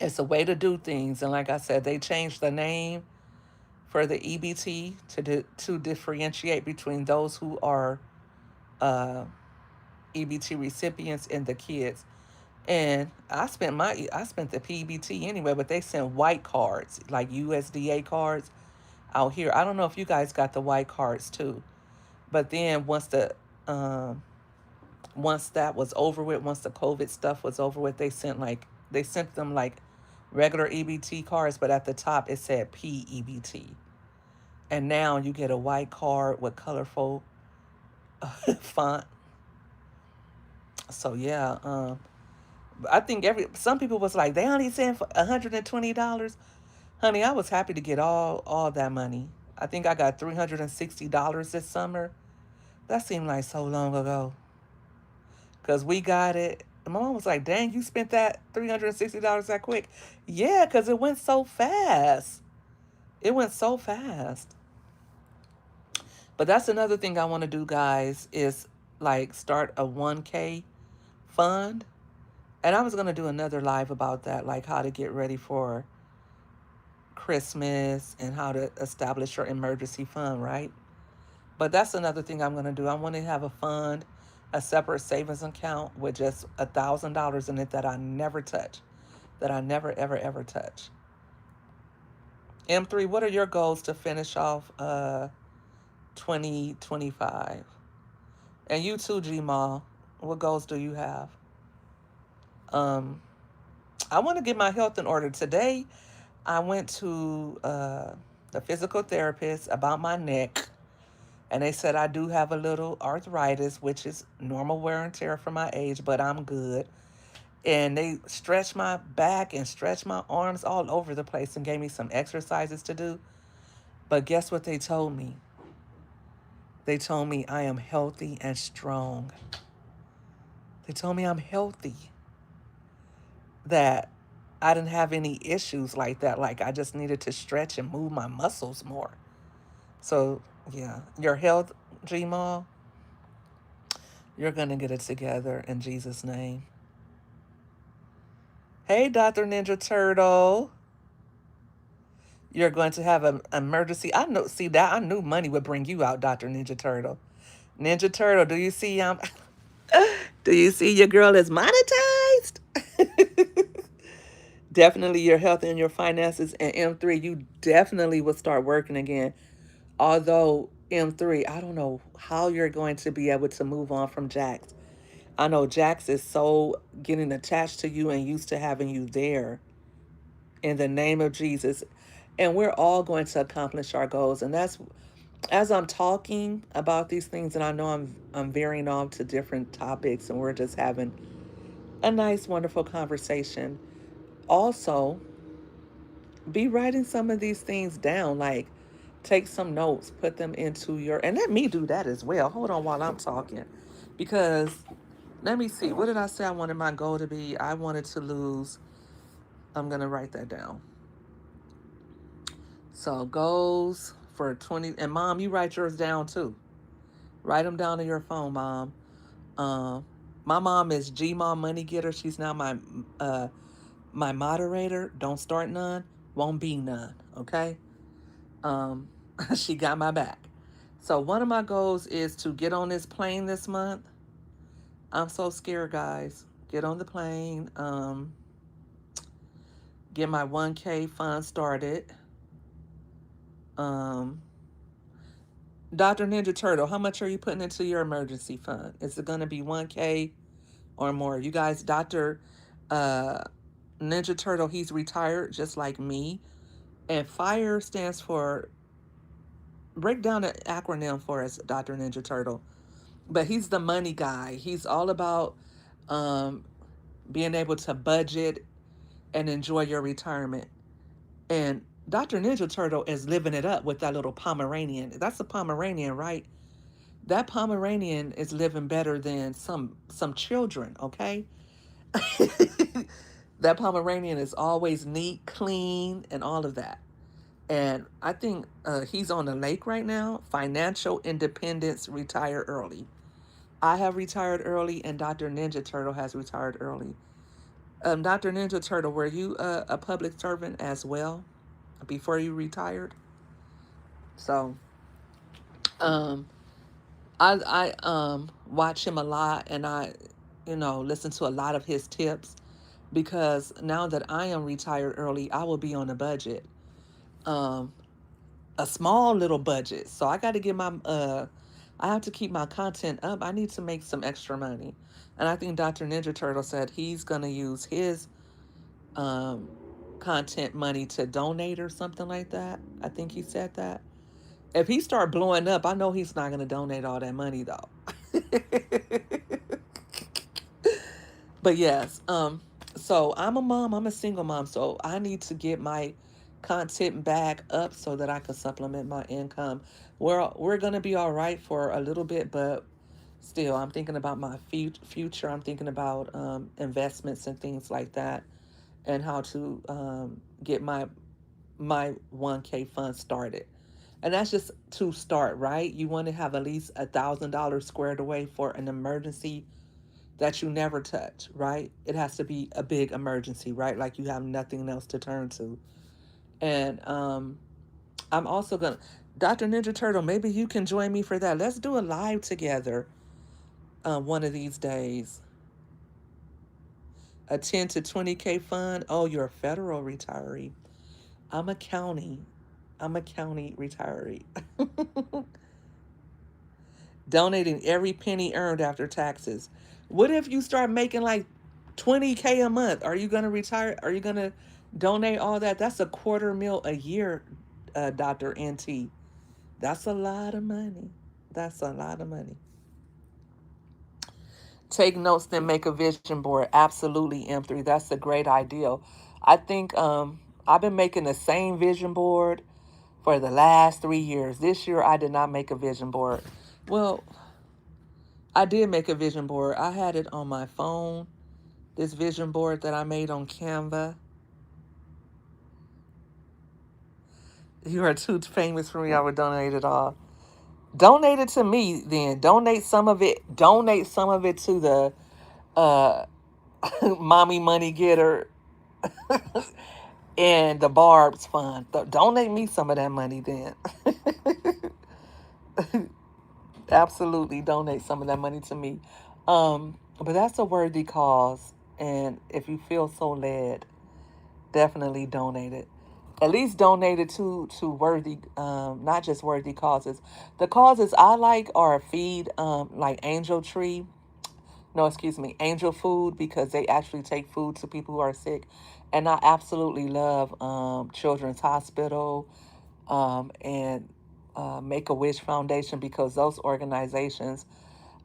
it's a way to do things. And like I said, they changed the name for the EBT to differentiate between those who are uh, EBT recipients and the kids. And I spent the PBT anyway, but they sent white cards like USDA cards out here. I don't know if you guys got the white cards too, but then um, once that was over with, once the COVID stuff was over with, they sent them like regular EBT cards, but at the top it said PEBT. And now you get a white card with colorful font. So yeah, I think some people was like they only sent for $120. Honey, I was happy to get all that money. I think I got $360 this summer. That seemed like so long ago. Cause we got it. And my mom was like, "Dang, you spent that $360 that quick?" Yeah, cause it went so fast. It went so fast. But that's another thing I want to do, guys, is like start a 1K fund. And I was going to do another live about that, like how to get ready for Christmas and how to establish your emergency fund, right? But that's another thing I'm going to do. I want to have a fund, a separate savings account with just $1,000 in it that I never touch, that I never, ever, ever touch. M3, what are your goals to finish off 2025? And you too, Gmal. What goals do you have? Um, I want to get my health in order. Today, I went to the physical therapist about my neck, and they said I do have a little arthritis, which is normal wear and tear for my age, but I'm good. And they stretched my back and stretched my arms all over the place and gave me some exercises to do. But guess what they told me? They told me I am healthy and strong. They told me I'm healthy, that I didn't have any issues like that. Like I just needed to stretch and move my muscles more. So yeah, your health, Gmal, you're gonna get it together in Jesus' name. Hey, Dr. Ninja Turtle. You're going to have an emergency. I know. See that I knew money would bring you out, Dr. Ninja Turtle. Ninja Turtle, do you see? Do you see your girl is monetized? Definitely your health and your finances. And M3, you definitely will start working again. Although M3, I don't know how you're going to be able to move on from Jax. I know Jax is so getting attached to you and used to having you there in the name of Jesus. And we're all going to accomplish our goals. And that's as I'm talking about these things, and I know I'm veering off to different topics, and we're just having a nice, wonderful conversation. Also, be writing some of these things down, like take some notes, put them into your, and let me do that as well. Hold on while I'm talking, because let me see. What did I say I wanted my goal to be? I wanted to lose. I'm gonna write that down. So goals for 20, and mom, you write yours down too. Write them down on your phone, mom. Um, My mom is Gma Money Getter. She's now uh my moderator. Don't start none, won't be none. Okay. Um, she got my back. So one of my goals is to get on this plane this month. I'm so scared, guys. Get on the plane. Get my 1K fund started. Um, Dr. Ninja Turtle, how much are you putting into your emergency fund? Is it going to be 1K or more? You guys, Dr. Uh, Ninja Turtle, he's retired just like me. And FIRE stands for, break down the acronym for us, Dr. Ninja Turtle. But he's the money guy. He's all about um, being able to budget and enjoy your retirement. And Dr. Ninja Turtle is living it up with that little Pomeranian. That's a Pomeranian, right? That Pomeranian is living better than some children, okay? That Pomeranian is always neat, clean, and all of that. And I think he's on the lake right now. Financial independence, retire early. I have retired early, and Dr. Ninja Turtle has retired early. Dr. Ninja Turtle, were you a public servant as well before you retired? So, um, I watch him a lot, and I listen to a lot of his tips because now that I am retired early, I will be on a budget, um, a small little budget. So I got to get I have to keep my content up. I need to make some extra money, and I think Dr. Ninja Turtle said he's gonna use his um content money to donate or something like that. I think he said that. If he start blowing up, I know he's not gonna donate all that money though. But yes, so I'm a mom, I'm a single mom, so I need to get my content back up so that I can supplement my income. We're gonna be all right for a little bit, but still, I'm thinking about my future. I'm thinking about investments and things like that, and how to get my 1K fund started. And that's just to start, right? You want to have at least $1,000 squared away for an emergency that you never touch, right? It has to be a big emergency, right? Like you have nothing else to turn to. And I'm also gonna, Dr. Ninja Turtle, maybe you can join me for that. Let's do a live together one of these days. A 10 to 20K fund. Oh, you're a federal retiree. I'm a county. I'm a county retiree. Donating every penny earned after taxes. What if you start making like 20K a month? Are you going to retire? Are you going to donate all that? That's a quarter mil a year, Dr. NT. That's a lot of money. That's a lot of money. Take notes, then make a vision board. Absolutely, M3. That's a great idea. I think I've been making the same vision board for the last 3 years. This year, I did not make a vision board. Well, I did make a vision board. I had it on my phone. This vision board that I made on Canva. You are too famous for me. I would donate it all. Donate it to me then. Donate some of it. Donate some of it to the uh, mommy money getter and the Barb's fund. Donate me some of that money then. Absolutely donate some of that money to me. But that's a worthy cause. And if you feel so led, definitely donate it. At least donate it to worthy, not just worthy causes. The causes I like are feed, like Angel Tree. No, excuse me, Angel Food, because they actually take food to people who are sick. And I absolutely love Children's Hospital and Make a Wish Foundation, because those organizations,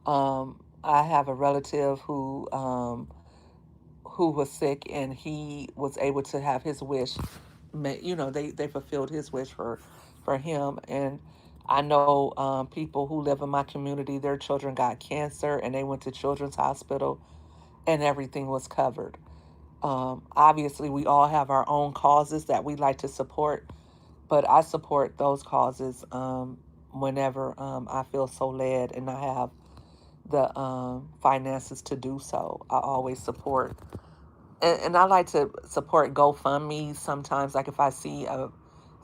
I have a relative who was sick, and he was able to have his wish. They fulfilled his wish for him. And I know people who live in my community, their children got cancer, and they went to Children's Hospital, and everything was covered. Obviously, we all have our own causes that we like to support, but I support those causes whenever I feel so led and I have the finances to do so. I always support, and I like to support GoFundMe sometimes. Like if I see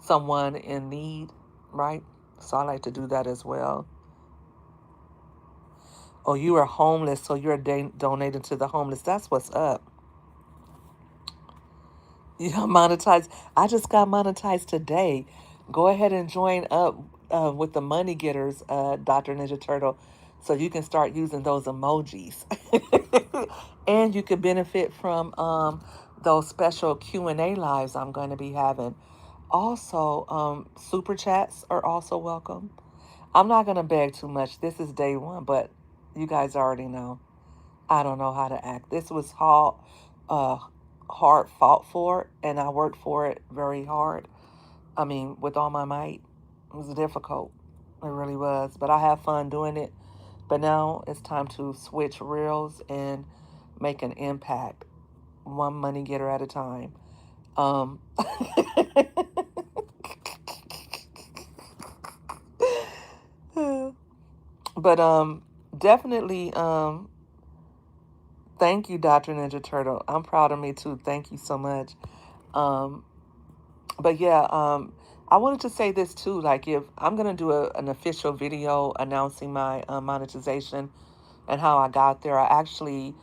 someone in need, right? So I like to do that as well. Oh, you are homeless, so you're donating to the homeless. That's what's up. Yeah, monetized. I just got monetized today. Go ahead and join up with the money getters, Dr. Ninja Turtle, so you can start using those emojis, and you could benefit from those special Q&A lives I'm going to be having. Also, super chats are also welcome. I'm not going to beg too much. This is day one, but you guys already know. I don't know how to act. This was uh, hard fought for, and I worked for it very hard. I mean, with all my might. It was difficult. It really was. But I have fun doing it. But now it's time to switch reels and make an impact, one money getter at a time. Um, but definitely thank you, Dr. Ninja Turtle. I'm proud of me too. Thank you so much. Um, but yeah, I wanted to say this too. Like, if I'm gonna do an official video announcing my monetization and how I got there, I actually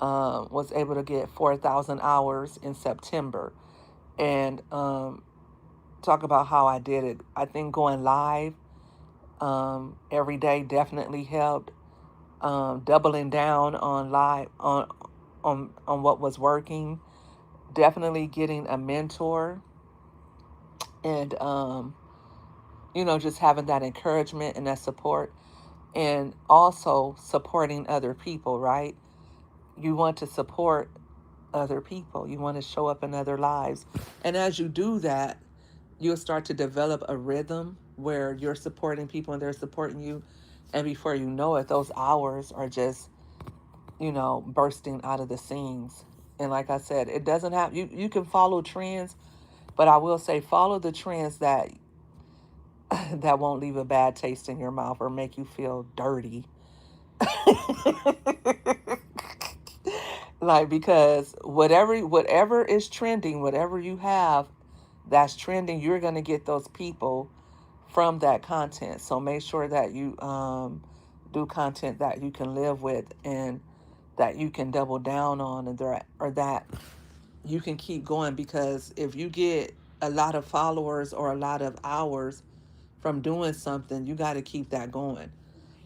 was able to get 4,000 hours in September, and talk about how I did it. I think going live every day definitely helped. Doubling down on live on what was working. Definitely getting a mentor, and just having that encouragement and that support, and also supporting other people, right? You want to support other people, you want to show up in other lives. And as you do that, you'll start to develop a rhythm where you're supporting people and they're supporting you. And before you know it, those hours are just, bursting out of the seams. And like I said, it doesn't have, you can follow trends, but I will say follow the trends that that won't leave a bad taste in your mouth or make you feel dirty. Like, because whatever is trending, whatever you have that's trending, you're going to get those people from that content. So make sure that you do content that you can live with, and that you can double down on, and or that you can keep going. Because if you get a lot of followers or a lot of hours from doing something, you got to keep that going.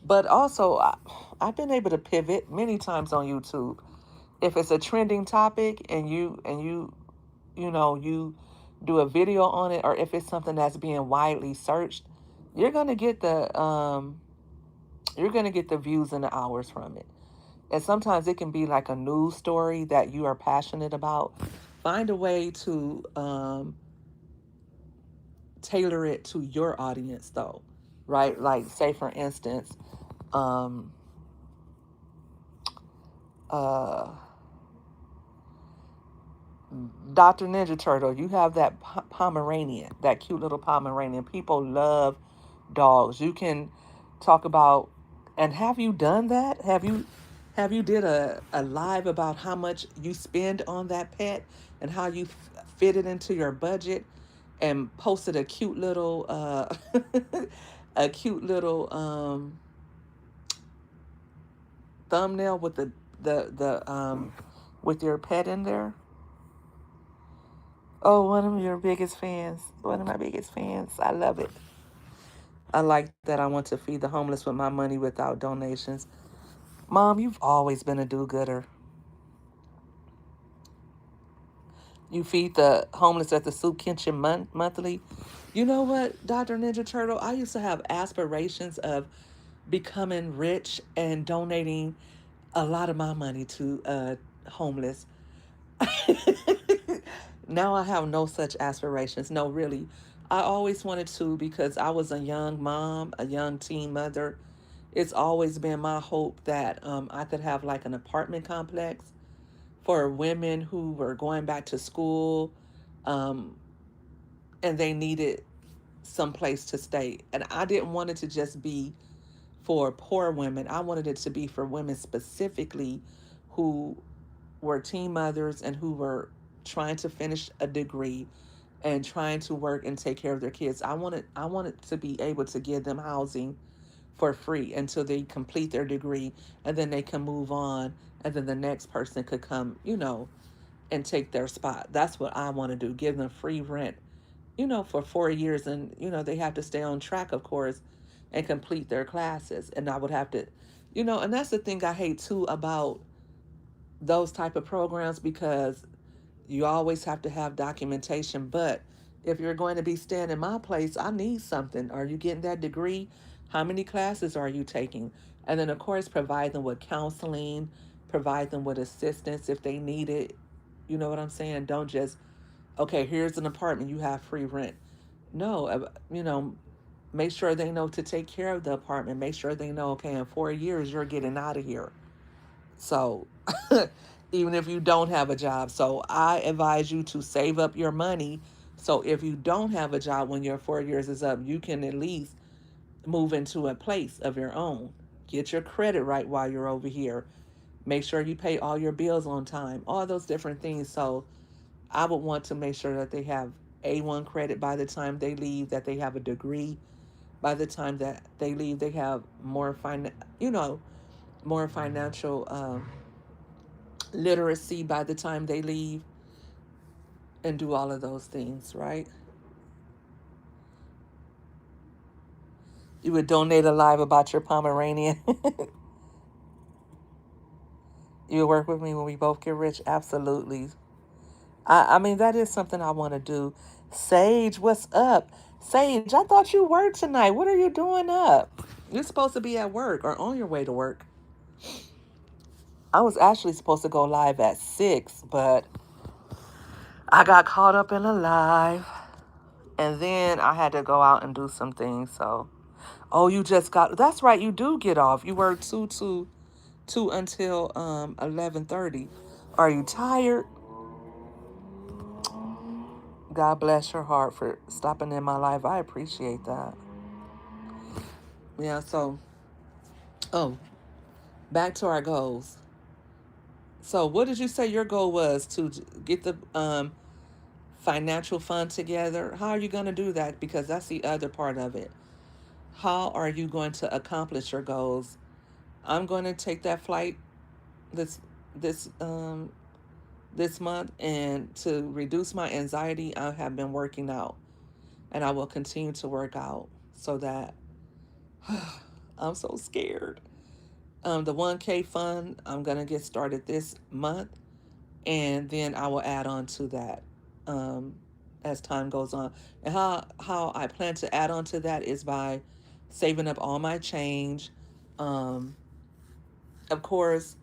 But also, I've been able to pivot many times on YouTube. If it's a trending topic, and you do a video on it, or if it's something that's being widely searched, you're gonna get the views and the hours from it. And sometimes it can be like a news story that you are passionate about. Find a way to tailor it to your audience, though, right? Like, say for instance, um, uh, Dr. Ninja Turtle, you have that Pomeranian, that cute little Pomeranian. People love dogs. You can talk about, and have you done that? Have you did a live about how much you spend on that pet, and how you fit it into your budget, and posted a cute little a cute little thumbnail with the with your pet in there? Oh, one of your biggest fans. One of my biggest fans. I love it. I like that. I want to feed the homeless with my money without donations. Mom, you've always been a do-gooder. You feed the homeless at the soup kitchen monthly. You know what, Dr. Ninja Turtle? I used to have aspirations of becoming rich and donating a lot of my money to homeless. Now I have no such aspirations. No, really. I always wanted to, because I was a young mom, a young teen mother. It's always been my hope that I could have like an apartment complex for women who were going back to school, um, and they needed some place to stay. And I didn't want it to just be for poor women. I wanted it to be for women specifically who were teen mothers and who were trying to finish a degree and trying to work and take care of their kids. I wanted to be able to give them housing for free until they complete their degree, and then they can move on, and then the next person could come, and take their spot. That's what I want to do. Give them free rent, for 4 years, and they have to stay on track, of course, and complete their classes. And I would have to, and that's the thing I hate too about those type of programs, because you always have to have documentation. But if you're going to be staying in my place, I need something. Are you getting that degree? How many classes are you taking? And then, of course, provide them with counseling, provide them with assistance if they need it. You know what I'm saying? Don't just, okay, here's an apartment, you have free rent. No, make sure they know to take care of the apartment. Make sure they know, okay, in 4 years, you're getting out of here. So, even if you don't have a job. So, I advise you to save up your money. So, if you don't have a job when your 4 years is up, you can at least move into a place of your own. Get your credit right while you're over here. Make sure you pay all your bills on time, all those different things. So, I would want to make sure that they have A1 credit by the time they leave, that they have a degree by the time that they leave, they have more financial literacy by the time they leave, and do all of those things, right? You would donate a live about your Pomeranian. You would work with me when we both get rich? Absolutely. I mean, that is something I want to do. Sage, what's up? Sage, I thought you worked tonight. What are you doing up? You're supposed to be at work or on your way to work. I was actually supposed to go live at 6, but I got caught up in a live. And then I had to go out and do some things. So, oh, you just got, that's right, you do get off. You work 2 until 11:30. Are you tired? God bless your heart for stopping in my life. I appreciate that. Yeah, so, oh, back to our goals. So, what did you say your goal was, to get the financial fund together? How are you going to do that? Because that's the other part of it. How are you going to accomplish your goals? I'm going to take that flight this this this month, and to reduce my anxiety, I have been working out, and I will continue to work out so that I'm so scared. The 1K fund, I'm going to get started this month, and then I will add on to that um, as time goes on. And how I plan to add on to that is by saving up all my change. Um, of course,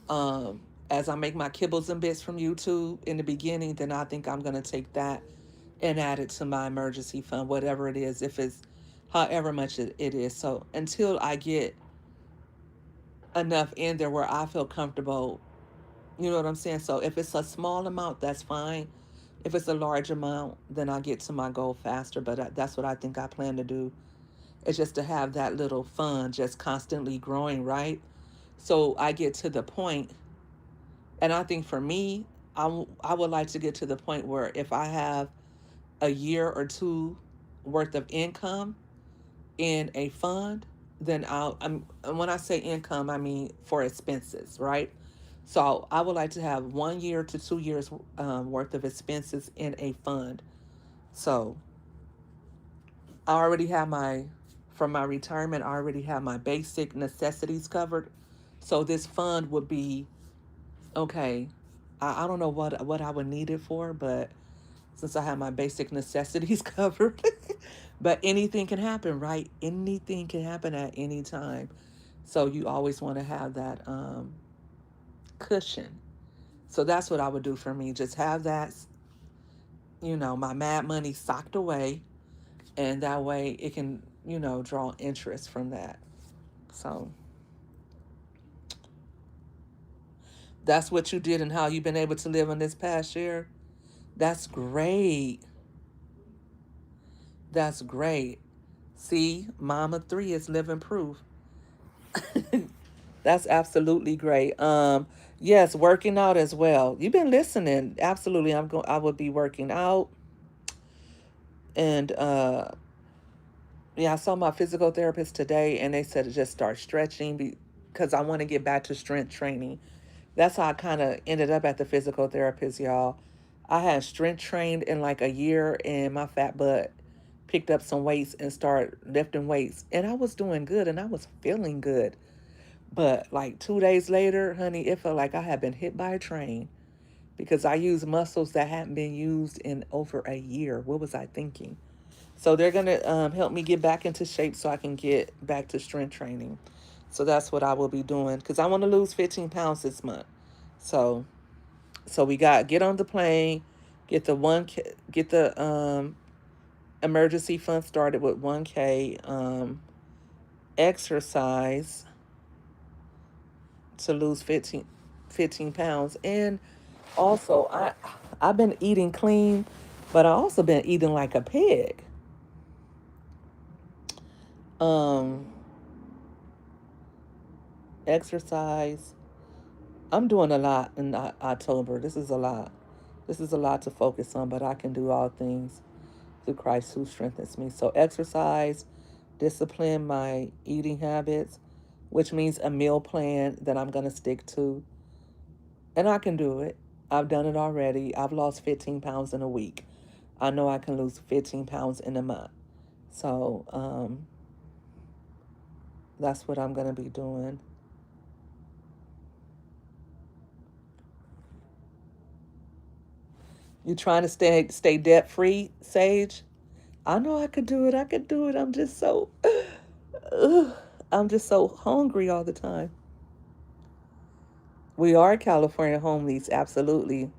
um, as I make my kibbles and bits from YouTube in the beginning, then I think I'm going to take that and add it to my emergency fund, whatever it is, if it's however much it is. So until I get enough in there where I feel comfortable, you know what I'm saying? So if it's a small amount, that's fine. If it's a large amount, then I get to my goal faster. But that's what I think I plan to do. It's just to have that little fund just constantly growing, right? So I get to the point, and I think for me, I would like to get to the point where if I have a year or two worth of income in a fund, then when I say income, I mean for expenses, right? So I would like to have 1 year to 2 years worth of expenses in a fund. So I already have from my retirement, I already have my basic necessities covered. So this fund would be, okay, I don't know what I would need it for, but since I have my basic necessities covered, but anything can happen, right? Anything can happen at any time. So you always want to have that cushion. So that's what I would do for me. Just have that, my mad money socked away, and that way it can, draw interest from that. So that's what you did and how you've been able to live in this past year. That's great. That's great. See, Mama 3 is living proof. That's absolutely great. Yes, working out as well. You've been listening. Absolutely. I will be working out and yeah, I saw my physical therapist today and they said to just start stretching because I want to get back to strength training. That's how I kind of ended up at the physical therapist, y'all. I had strength trained in like a year and my fat butt picked up some weights and started lifting weights and I was doing good and I was feeling good. But like 2 days later, honey, it felt like I had been hit by a train because I used muscles that hadn't been used in over a year. What was I thinking? So they're gonna help me get back into shape so I can get back to strength training. So that's what I will be doing because I want to lose 15 pounds this month. So we got get on the plane, get the emergency fund started with 1K, exercise to lose 15 pounds, and also I've been eating clean, but I also been eating like a pig. Um, exercise. I'm doing a lot in October. This is a lot. This is a lot to focus on, but I can do all things through Christ who strengthens me. So exercise, discipline my eating habits, which means a meal plan that I'm going to stick to. And I can do it. I've done it already. I've lost 15 pounds in a week. I know I can lose 15 pounds in a month. So that's what I'm going to be doing. You trying to stay debt free, Sage? I know I could do it. I could do it. I'm just so hungry all the time. We are California homies, absolutely.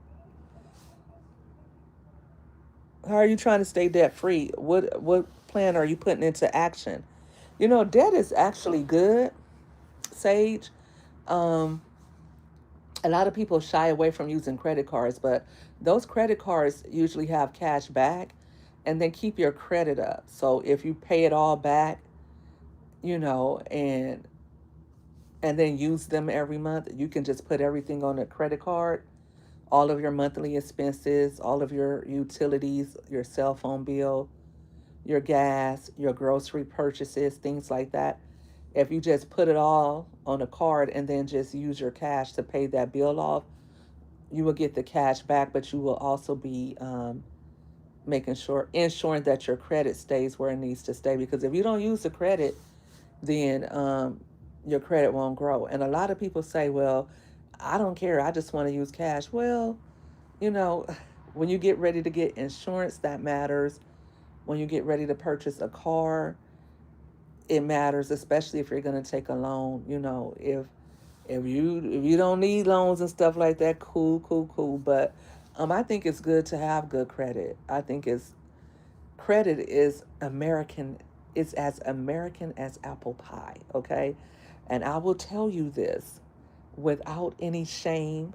How are you trying to stay debt free? What plan are you putting into action? You know, debt is actually good, Sage. Um, a lot of people shy away from using credit cards, but those credit cards usually have cash back and then keep your credit up. So if you pay it all back, you know, and then use them every month, you can just put everything on a credit card, all of your monthly expenses, all of your utilities, your cell phone bill, your gas, your grocery purchases, things like that. If you just put it all on a card and then just use your cash to pay that bill off, you will get the cash back, but you will also be ensuring that your credit stays where it needs to stay. Because if you don't use the credit, then your credit won't grow. And a lot of people say, well, I don't care. I just want to use cash. Well, you know, when you get ready to get insurance, that matters. When you get ready to purchase a car, it matters, especially if you're going to take a loan. You know, if you don't need loans and stuff like that, cool, cool, cool. But I think it's good to have good credit. I think it's credit is American. It's as American as apple pie. Okay, and I will tell you this without any shame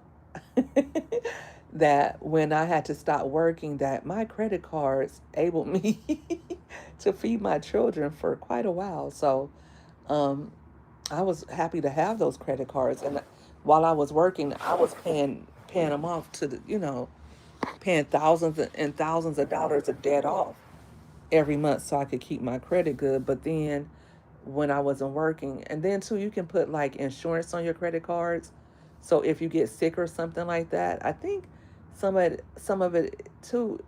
that when I had to stop working, that my credit cards enabled me to feed my children for quite a while. So um, I was happy to have those credit cards, and while I was working, I was paying them off to paying thousands and thousands of dollars of debt off every month so I could keep my credit good. But then when I wasn't working, and then too, you can put like insurance on your credit cards. So if you get sick or something like that, I think some of it too.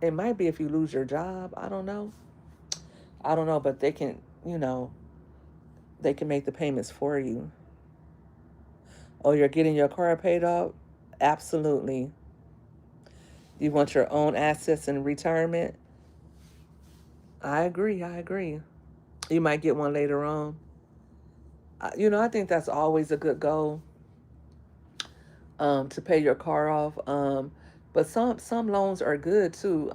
It might be if you lose your job. I don't know. I don't know, but they can make the payments for you. Oh, you're getting your car paid off? Absolutely. You want your own assets in retirement? I agree. I agree. You might get one later on. I think that's always a good goal, to pay your car off. But some loans are good too.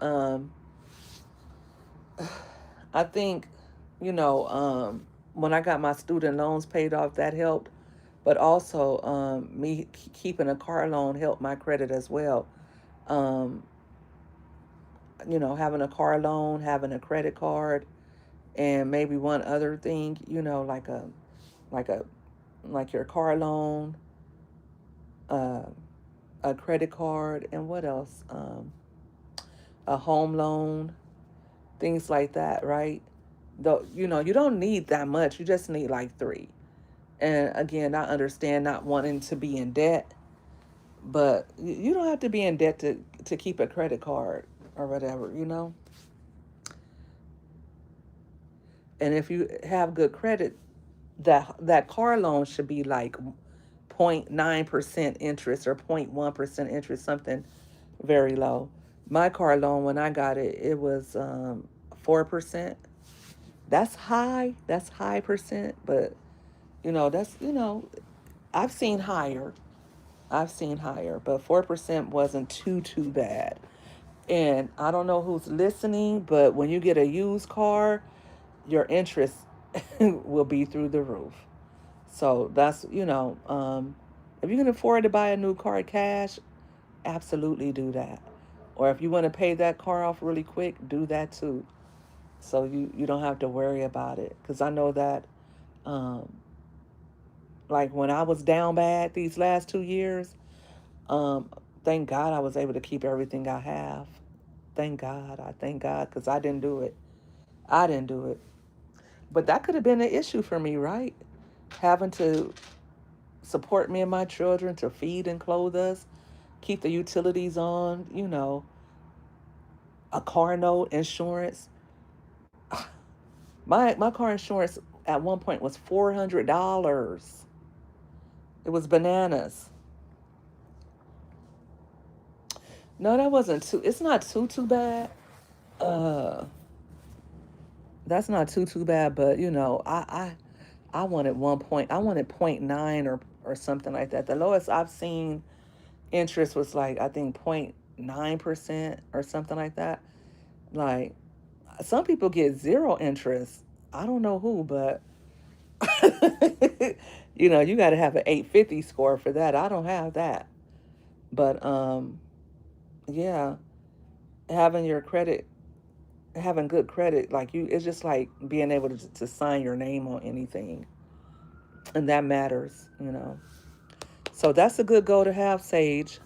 I think, when I got my student loans paid off, that helped. But also, me keeping a car loan helped my credit as well. Um, having a car loan, having a credit card, and maybe one other thing, like a like your car loan, uh, a credit card, and what else? A home loan, things like that, right? Though you don't need that much. You just need like three. And again, I understand not wanting to be in debt, but you don't have to be in debt to keep a credit card or whatever. And if you have good credit, that car loan should be like 0.9% interest or 0.1% interest, something very low. My car loan, when I got it, it was 4%. That's high. That's high percent, but that's I've seen higher. I've seen higher, but 4% wasn't too bad. And I don't know who's listening, but when you get a used car, your interest will be through the roof. So that's if you can afford to buy a new car cash, absolutely do that. Or if you want to pay that car off really quick, do that too. So you don't have to worry about it. Because I know that, um, like when I was down bad these last 2 years, um, thank God I was able to keep everything I have. Thank God. I thank God because I didn't do it. I didn't do it. But that could have been an issue for me, right? Having to support me and my children, to feed and clothe us, keep the utilities on, a car note, insurance. My car insurance at one point was $400. It was bananas. No, that wasn't too. It's not too bad. Uh, that's not too bad. But I wanted 1 point. I wanted 0.9 or something like that. The lowest I've seen interest was like I think 0.9% or something like that. Like some people get zero interest. I don't know who, but you got to have an 850 score for that. I don't have that. But yeah, having your credit, having good credit, like it's just like being able to sign your name on anything, and that matters. So that's a good goal to have, Sage.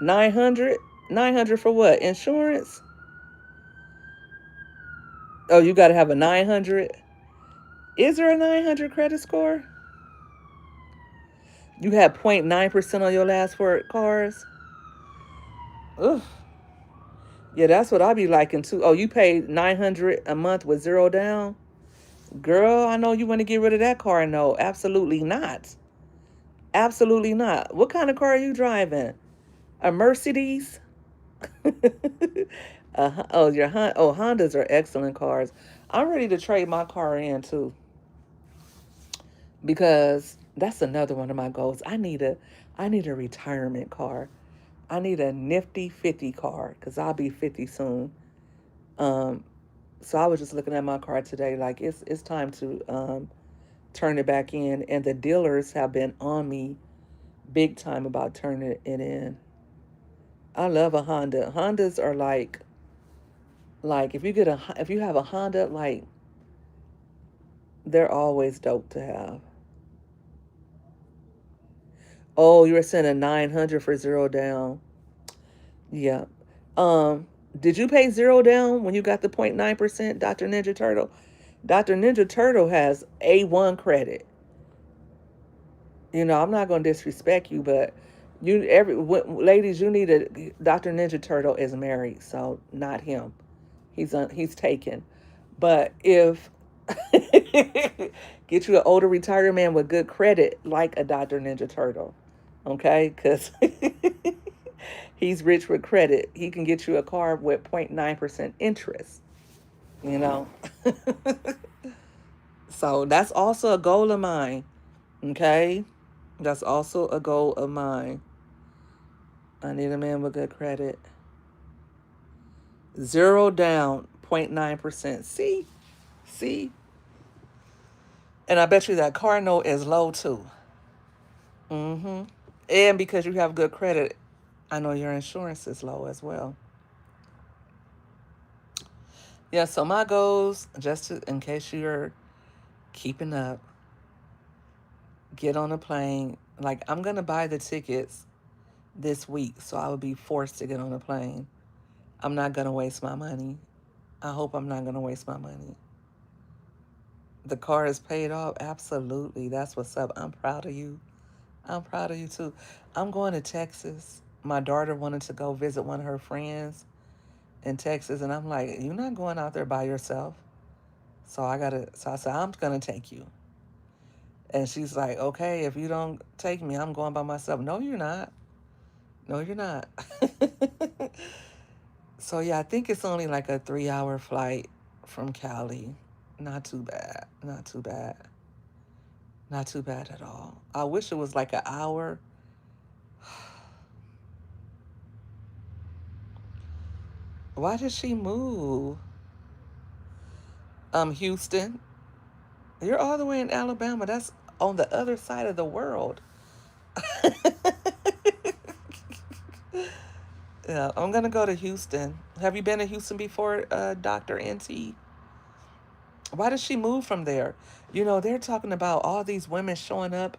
900, 900 for what? Insurance? Oh, you got to have a 900. Is there a 900 credit score? You had 0.9% on your last four cars? Ugh. Yeah, that's what I be liking too. Oh, you paid 900 a month with zero down? Girl, I know you want to get rid of that car. No, absolutely not. Absolutely not. What kind of car are you driving? A Mercedes? Oh, Hondas are excellent cars. I'm ready to trade my car in too because that's another one of my goals. I need a retirement car. I need a nifty 50 car because I'll be 50 soon. Um, so I was just looking at my car today, like it's time to turn it back in, and the dealers have been on me big time about turning it in. I love a Honda. Hondas are like if you have a Honda, like they're always dope to have. Oh, you were saying a 900 for zero down. Yeah. Did you pay zero down when you got the 0.9%, Dr. Ninja Turtle? Dr. Ninja Turtle has A1 credit. I'm not going to disrespect you, but ladies, you need a Dr. Ninja Turtle is married, so not him. He's taken. But if get you an older retired man with good credit like a Dr. Ninja Turtle, okay? Because he's rich with credit. He can get you a car with 0.9% interest. You know, so that's also a goal of mine. Okay, that's also a goal of mine. I need a man with good credit. Zero down, 0.9%. See, and I bet you that car note is low too. Mm-hmm. And because you have good credit, I know your insurance is low as well. Yeah. So my goals, just in case you're keeping up, get on a plane. Like, I'm going to buy the tickets this week, so I would be forced to get on a plane. I'm not going to waste my money. I hope I'm not going to waste my money. The car is paid off. Absolutely. That's what's up. I'm proud of you. I'm proud of you too. I'm going to Texas. My daughter wanted to go visit one of her friends in Texas, and I'm like, you're not going out there by yourself. So I said, I'm gonna take you. And she's like, okay, if you don't take me, I'm going by myself. No, you're not. No, you're not. So yeah, I think it's only like a 3 hour flight from Cali. Not too bad. Not too bad. Not too bad at all. I wish it was like an hour. Why did she move? Houston. You're all the way in Alabama. That's on the other side of the world. Yeah, I'm gonna go to Houston. Have you been to Houston before, Dr. NT? Why did she move from there? They're talking about all these women showing up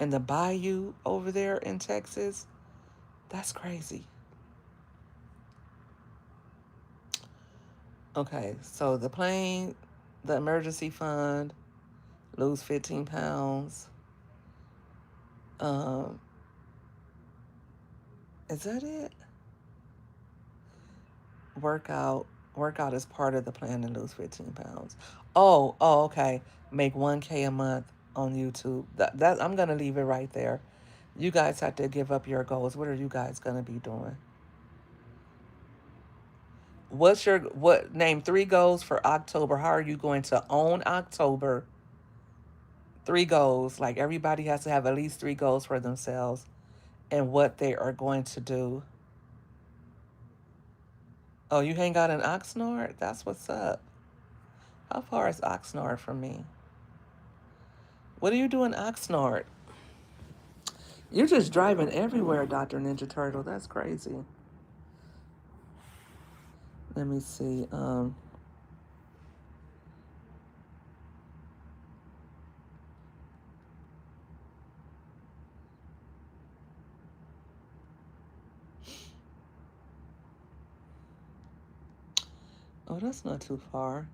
in the bayou over there in Texas. That's crazy. Okay, so the plane, the emergency fund, lose 15 pounds. Um, is that it? Workout. Workout is part of the plan to lose 15 pounds. Oh, okay. Make 1K a month on YouTube. That I'm gonna leave it right there. You guys have to give up your goals. What are you guys gonna be doing? What name 3 goals for October? How are you going to own October? 3 goals. Like, everybody has to have at least 3 goals for themselves and what they are going to do. Oh, you hang out in Oxnard? That's what's up. How far is Oxnard from me? What do you do in Oxnard? You're just driving everywhere, Dr. Ninja Turtle. That's crazy. Let me see. Oh, that's not too far.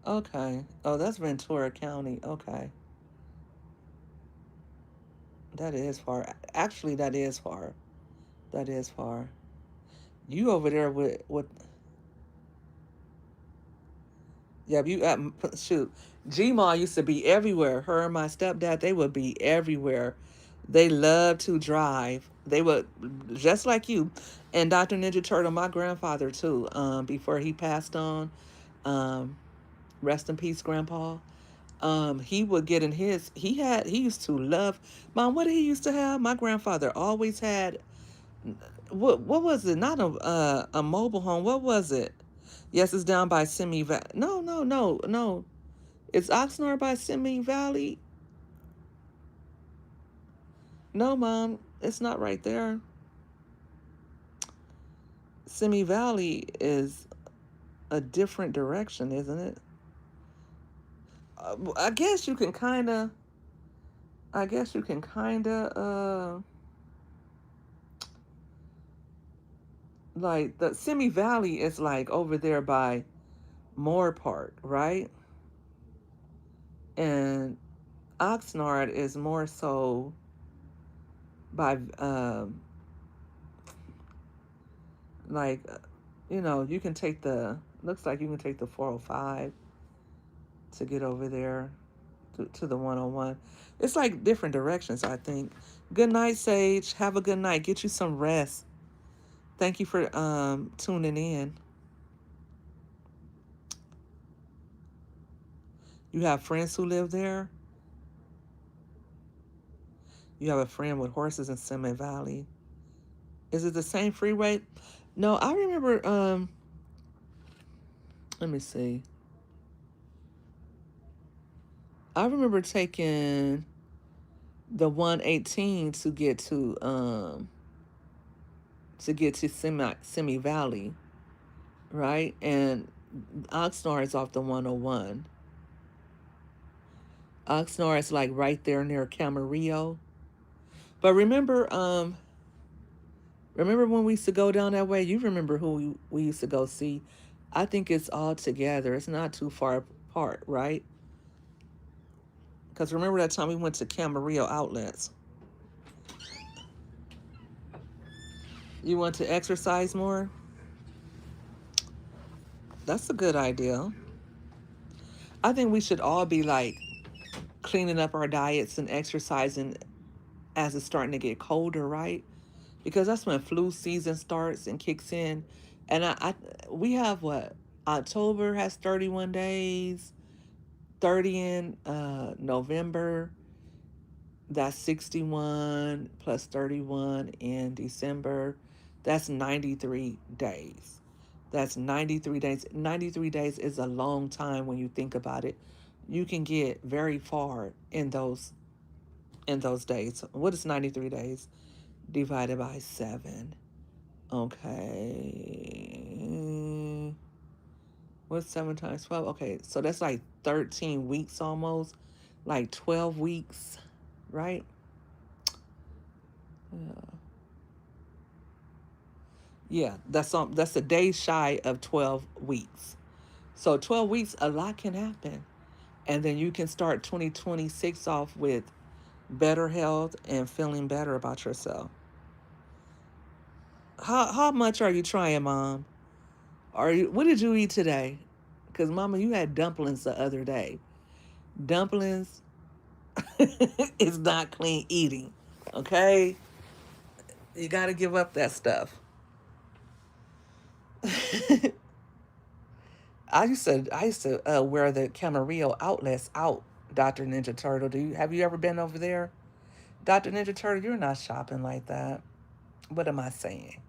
Okay. Oh, that's Ventura County. Okay. That is far. Actually, that is far. That is far. You over there with yeah, shoot. Gma used to be everywhere. Her and my stepdad, they would be everywhere. They love to drive. They would, just like you. And Dr. Ninja Turtle, my grandfather too, before he passed on, um, rest in peace, Grandpa. He would get in his, he used to love, Mom, what did he used to have? My grandfather always had, what was it? Not a mobile home. What was it? Yes, it's down by Simi Valley. No, no, no, no. It's Oxnard by Simi Valley. No, Mom, it's not right there. Simi Valley is a different direction, isn't it? I guess you can kind of. I guess you can kind of. Like, the Simi Valley is like over there by Moore Park, right? And Oxnard is more so by like, you can take the, looks like you can take the 405 to get over there to the 101. It's like different directions, I think. Good night, Sage. Have a good night. Get you some rest. Thank you for tuning in. You have friends who live there? You have a friend with horses in Simi Valley. Is it the same freeway? No, I remember let me see. I remember taking the 118 to get to Simi Valley, right? And Oxnard is off the 101. Oxnard is like right there near Camarillo. But remember when we used to go down that way? You remember who we used to go see? I think it's all together. It's not too far apart, right? Because remember that time we went to Camarillo Outlets? You want to exercise more? That's a good idea. I think we should all be like cleaning up our diets and exercising as it's starting to get colder, right? Because that's when flu season starts and kicks in. And we have what? October has 31 days, 30 in November. That's 61 plus 31 in December. That's 93 days. That's 93 days. 93 days is a long time when you think about it. You can get very far in those days. What is 93 days divided by 7? Okay. What's 7 times 12? Okay, so that's like 13 weeks almost. Like 12 weeks, right? Yeah. Yeah, that's a day shy of 12 weeks. So 12 weeks, a lot can happen. And then you can start 2026 off with better health and feeling better about yourself. How much are you trying, Mom? What did you eat today? Cuz Mama, you had dumplings the other day. Dumplings is not clean eating. Okay? You got to give up that stuff. I used to wear the Camarillo outlets out, Dr. Ninja Turtle. Have you ever been over there? Dr. Ninja Turtle, you're not shopping like that. What am I saying?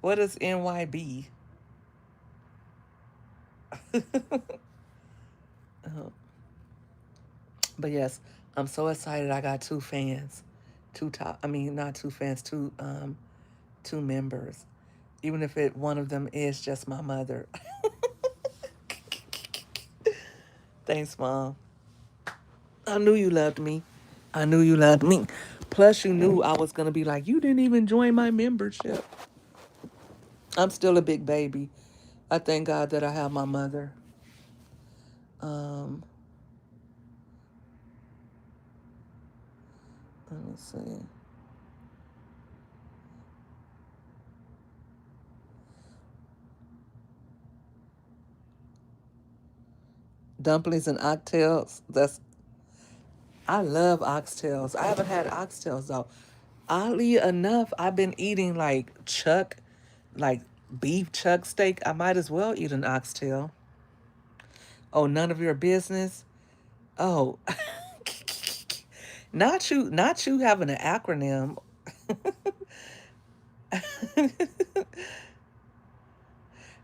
What is NYB? But yes, I'm so excited. I got two fans, I mean, not two fans, two members. Even if one of them is just my mother. Thanks, Mom. I knew you loved me. I knew you loved me. Plus, you knew I was gonna be like, you didn't even join my membership. I'm still a big baby. I thank God that I have my mother. Um, let me see. Dumplings and oxtails. I love oxtails. I haven't had oxtails though. Oddly enough, I've been eating like like beef chuck steak. I might as well eat an oxtail. Oh, none of your business. Oh, not you having an acronym.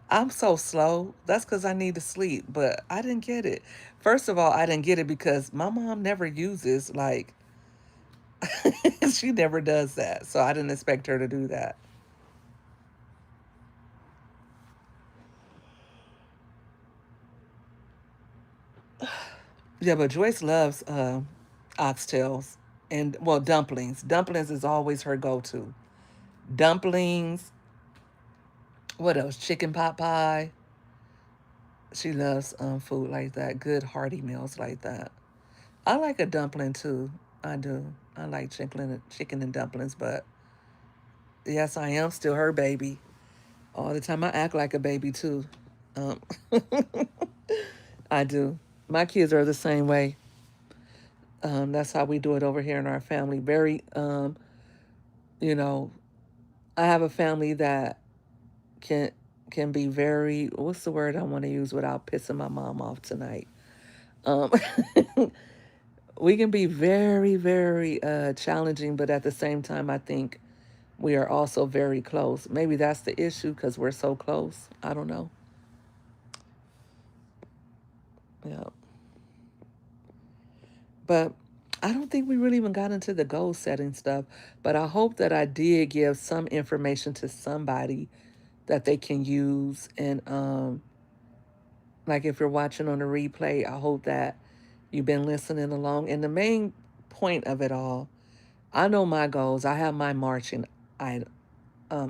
I'm so slow. That's because I need to sleep, but I didn't get it. First of all, I didn't get it because my mom never uses, like, she never does that. So I didn't expect her to do that. Yeah, but Joyce loves oxtails and, well, dumplings. Dumplings is always her go to. Dumplings, what else? Chicken pot pie. She loves food like that, good hearty meals like that. I like a dumpling too. I do. I like chicken and dumplings, but yes, I am still her baby. All the time I act like a baby too. Um, I do. My kids are the same way. That's how we do it over here in our family. Very, you know, I have a family that can can be very. What's the word I want to use without pissing my mom off tonight? Um, we can be very, very challenging, but at the same time, I think we are also very close. Maybe that's the issue because we're so close. I don't know. Yeah. But I don't think we really even got into the goal setting stuff. But I hope that I did give some information to somebody that they can use. And Like if you're watching on a replay, I hope that you've been listening along. And the main point of it all, I know my goals. I have my marching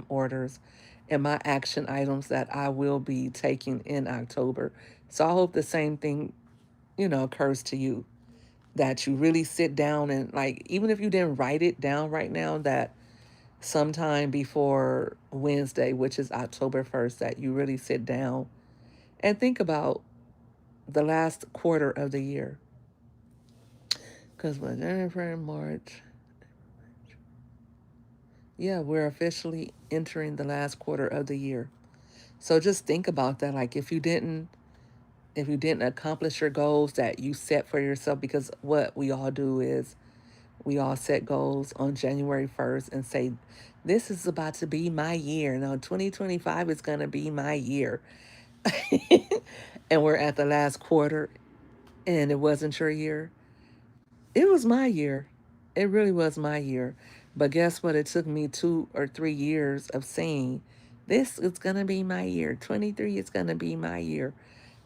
orders and my action items that I will be taking in October. So I hope the same thing, occurs to you, that you really sit down and, like, even if you didn't write it down right now, that sometime before Wednesday, which is October 1st, that you really sit down and think about the last quarter of the year. Because we're in March. Yeah, we're officially entering the last quarter of the year. So just think about that. Like if you didn't accomplish your goals that you set for yourself, because what we all do is we all set goals on January 1st and say, this is about to be my year. Now, 2025 is going to be my year. And we're at the last quarter and it wasn't your year. It was my year. It really was my year. But guess what? It took me 2 or 3 years of saying, this is going to be my year. 23 is going to be my year.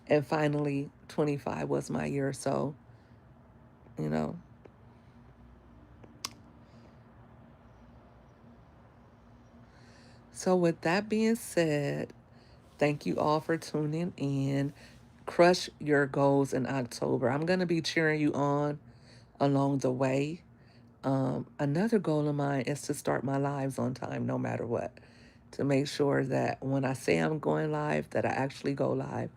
And finally, 25 was my year. So, you know. So, with that being said, thank you all for tuning in. Crush your goals in October. I'm going to be cheering you on along the way. Another goal of mine is to start my lives on time, no matter what, to make sure that when I say I'm going live, that I actually go live.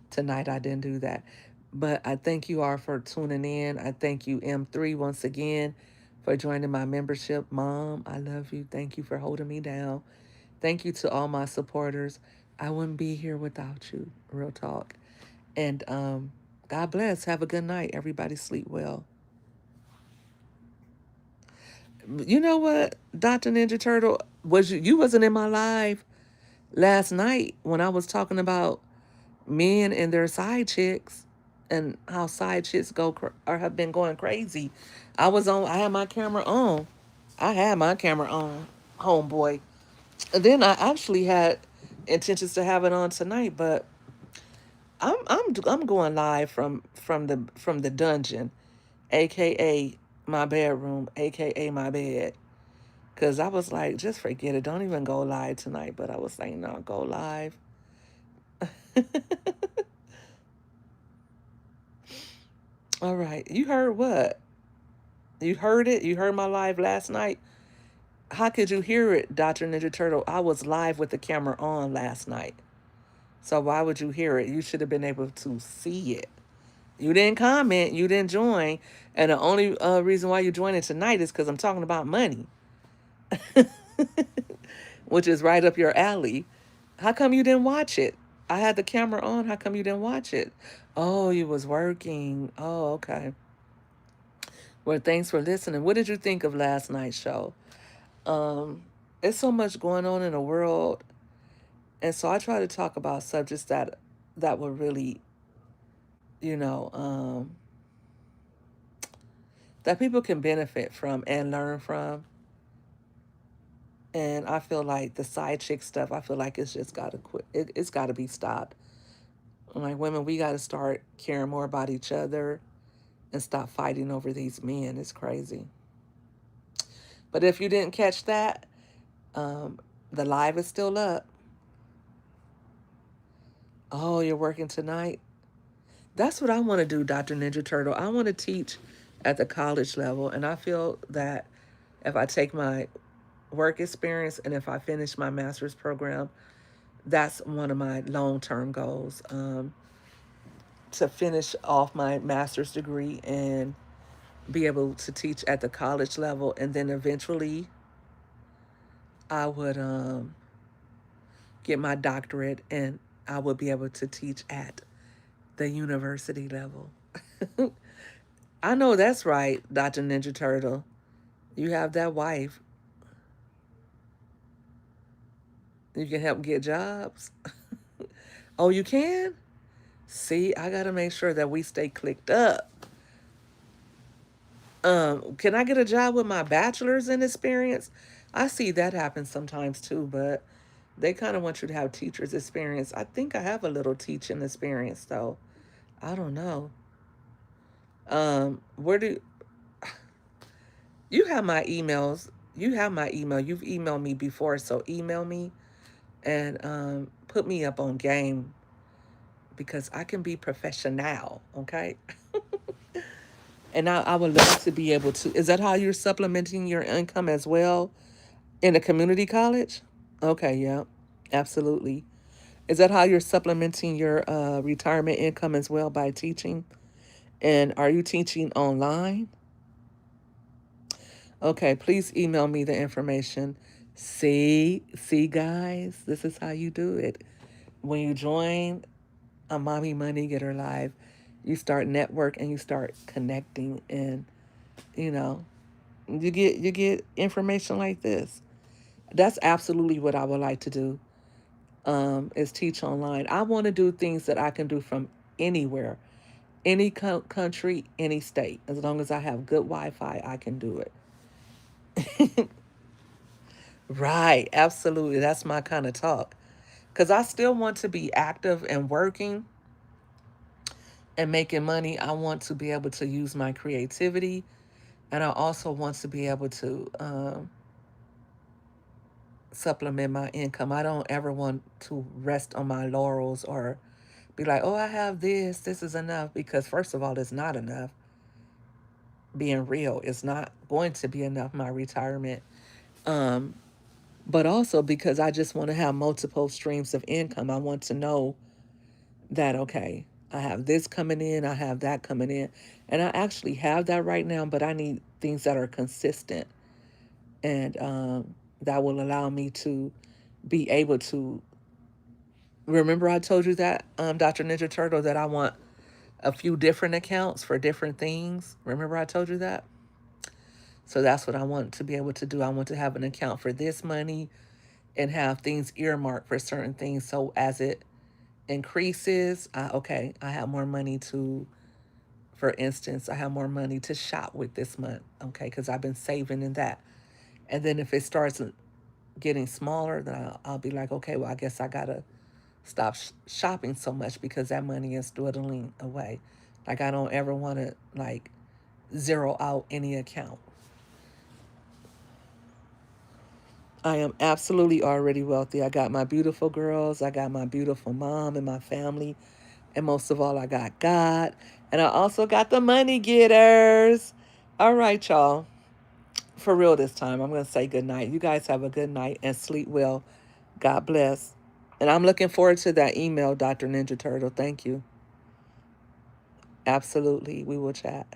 Tonight, I didn't do that. But I thank you all for tuning in. I thank you, M3, once again, for joining my membership. Mom, I love you. Thank you for holding me down. Thank you to all my supporters. I wouldn't be here without you. Real talk. And God bless. Have a good night. Everybody sleep well. You know what, Dr. Ninja Turtle, was you wasn't in my live last night when I was talking about men and their side chicks and how side chicks or have been going crazy. I had my camera on. I had my camera on, homeboy. And then I actually had intentions to have it on tonight, but I'm going live from the dungeon, aka my bedroom, aka my bed. Cause I was like, just forget it. Don't even go live tonight. But I was like, no, go live. All right. You heard what? You heard it? You heard my live last night? How could you hear it, Dr. Ninja Turtle? I was live with the camera on last night. So why would you hear it? You should have been able to see it. You didn't comment. You didn't join. And the only reason why you're joining tonight is because I'm talking about money, which is right up your alley. How come you didn't watch it? I had the camera on. How come you didn't watch it? Oh, you was working. Oh, okay. Well, thanks for listening. What did you think of last night's show? Um, it's so much going on in the world, and so I try to talk about subjects that will really, you know, that people can benefit from and learn from. And I feel like the side chick stuff, I feel like it's just got to quit. It's got to be stopped. Like women, we got to start caring more about each other and stop fighting over these men. It's crazy. But if you didn't catch that, um, the live is still up. Oh, you're working tonight? That's what I want to do, Dr. Ninja Turtle. I want to teach at the college level. And I feel that if I take my work experience and if I finish my master's program, that's one of my long term goals, to finish off my master's degree and be able to teach at the college level. And then eventually I would get my doctorate and I would be able to teach at the university level. I know that's right, Dr. Ninja Turtle. You have that wife. You can help get jobs. Oh, you can? See, I got to make sure that we stay clicked up. Can I get a job with my bachelor's in experience? I see that happen sometimes too, but They kind of want you to have teacher's experience. I think I have a little teaching experience though. I don't know. Where do you have my emails? You have my email. You've emailed me before, so email me and put me up on game because I can be professional. Okay. And I would love to be able to. Is that how you're supplementing your income as well in a community college? Okay, yeah, absolutely. Is that how you're supplementing your retirement income as well by teaching? And are you teaching online? Okay, please email me the information. See, guys, this is how you do it. When you join a Mommy Money Getter Live, you start network and you start connecting, and you know you get information like this. That's absolutely what I would like to do. Is teach online. I want to do things that I can do from anywhere, any country, any state. As long as I have good Wi-Fi, I can do it. Right, absolutely. That's my kind of talk. Because I still want to be active and working and making money. I want to be able to use my creativity. And I also want to be able to supplement my income. I don't ever want to rest on my laurels or be like, oh, I have this is enough. Because, first of all, it's not enough. Being real, it's not going to be enough, my retirement. Um, but also because I just want to have multiple streams of income. I want to know that, okay, I have this coming in, I have that coming in. And I actually have that right now, but I need things that are consistent and that will allow me to be able to. Remember, I told you that, Dr. Ninja Turtle, that I want a few different accounts for different things. Remember, I told you that? So that's what I want to be able to do. I want to have an account for this money and have things earmarked for certain things. So as it increases, okay, I have more money to, for instance, I have more money to shop with this month, okay, because I've been saving in that. And then if it starts getting smaller, then I'll be like, okay, well, I guess I got to stop shopping so much because that money is dwindling away. Like, I don't ever want to, like, zero out any account. I am absolutely already wealthy. I got my beautiful girls, I got my beautiful mom and my family, and most of all, I got God, and I also got the money getters. All right, y'all. For real this time, I'm going to say good night. You guys have a good night and sleep well. God bless. And I'm looking forward to that email, Dr. Ninja Turtle. Thank you. Absolutely. We will chat.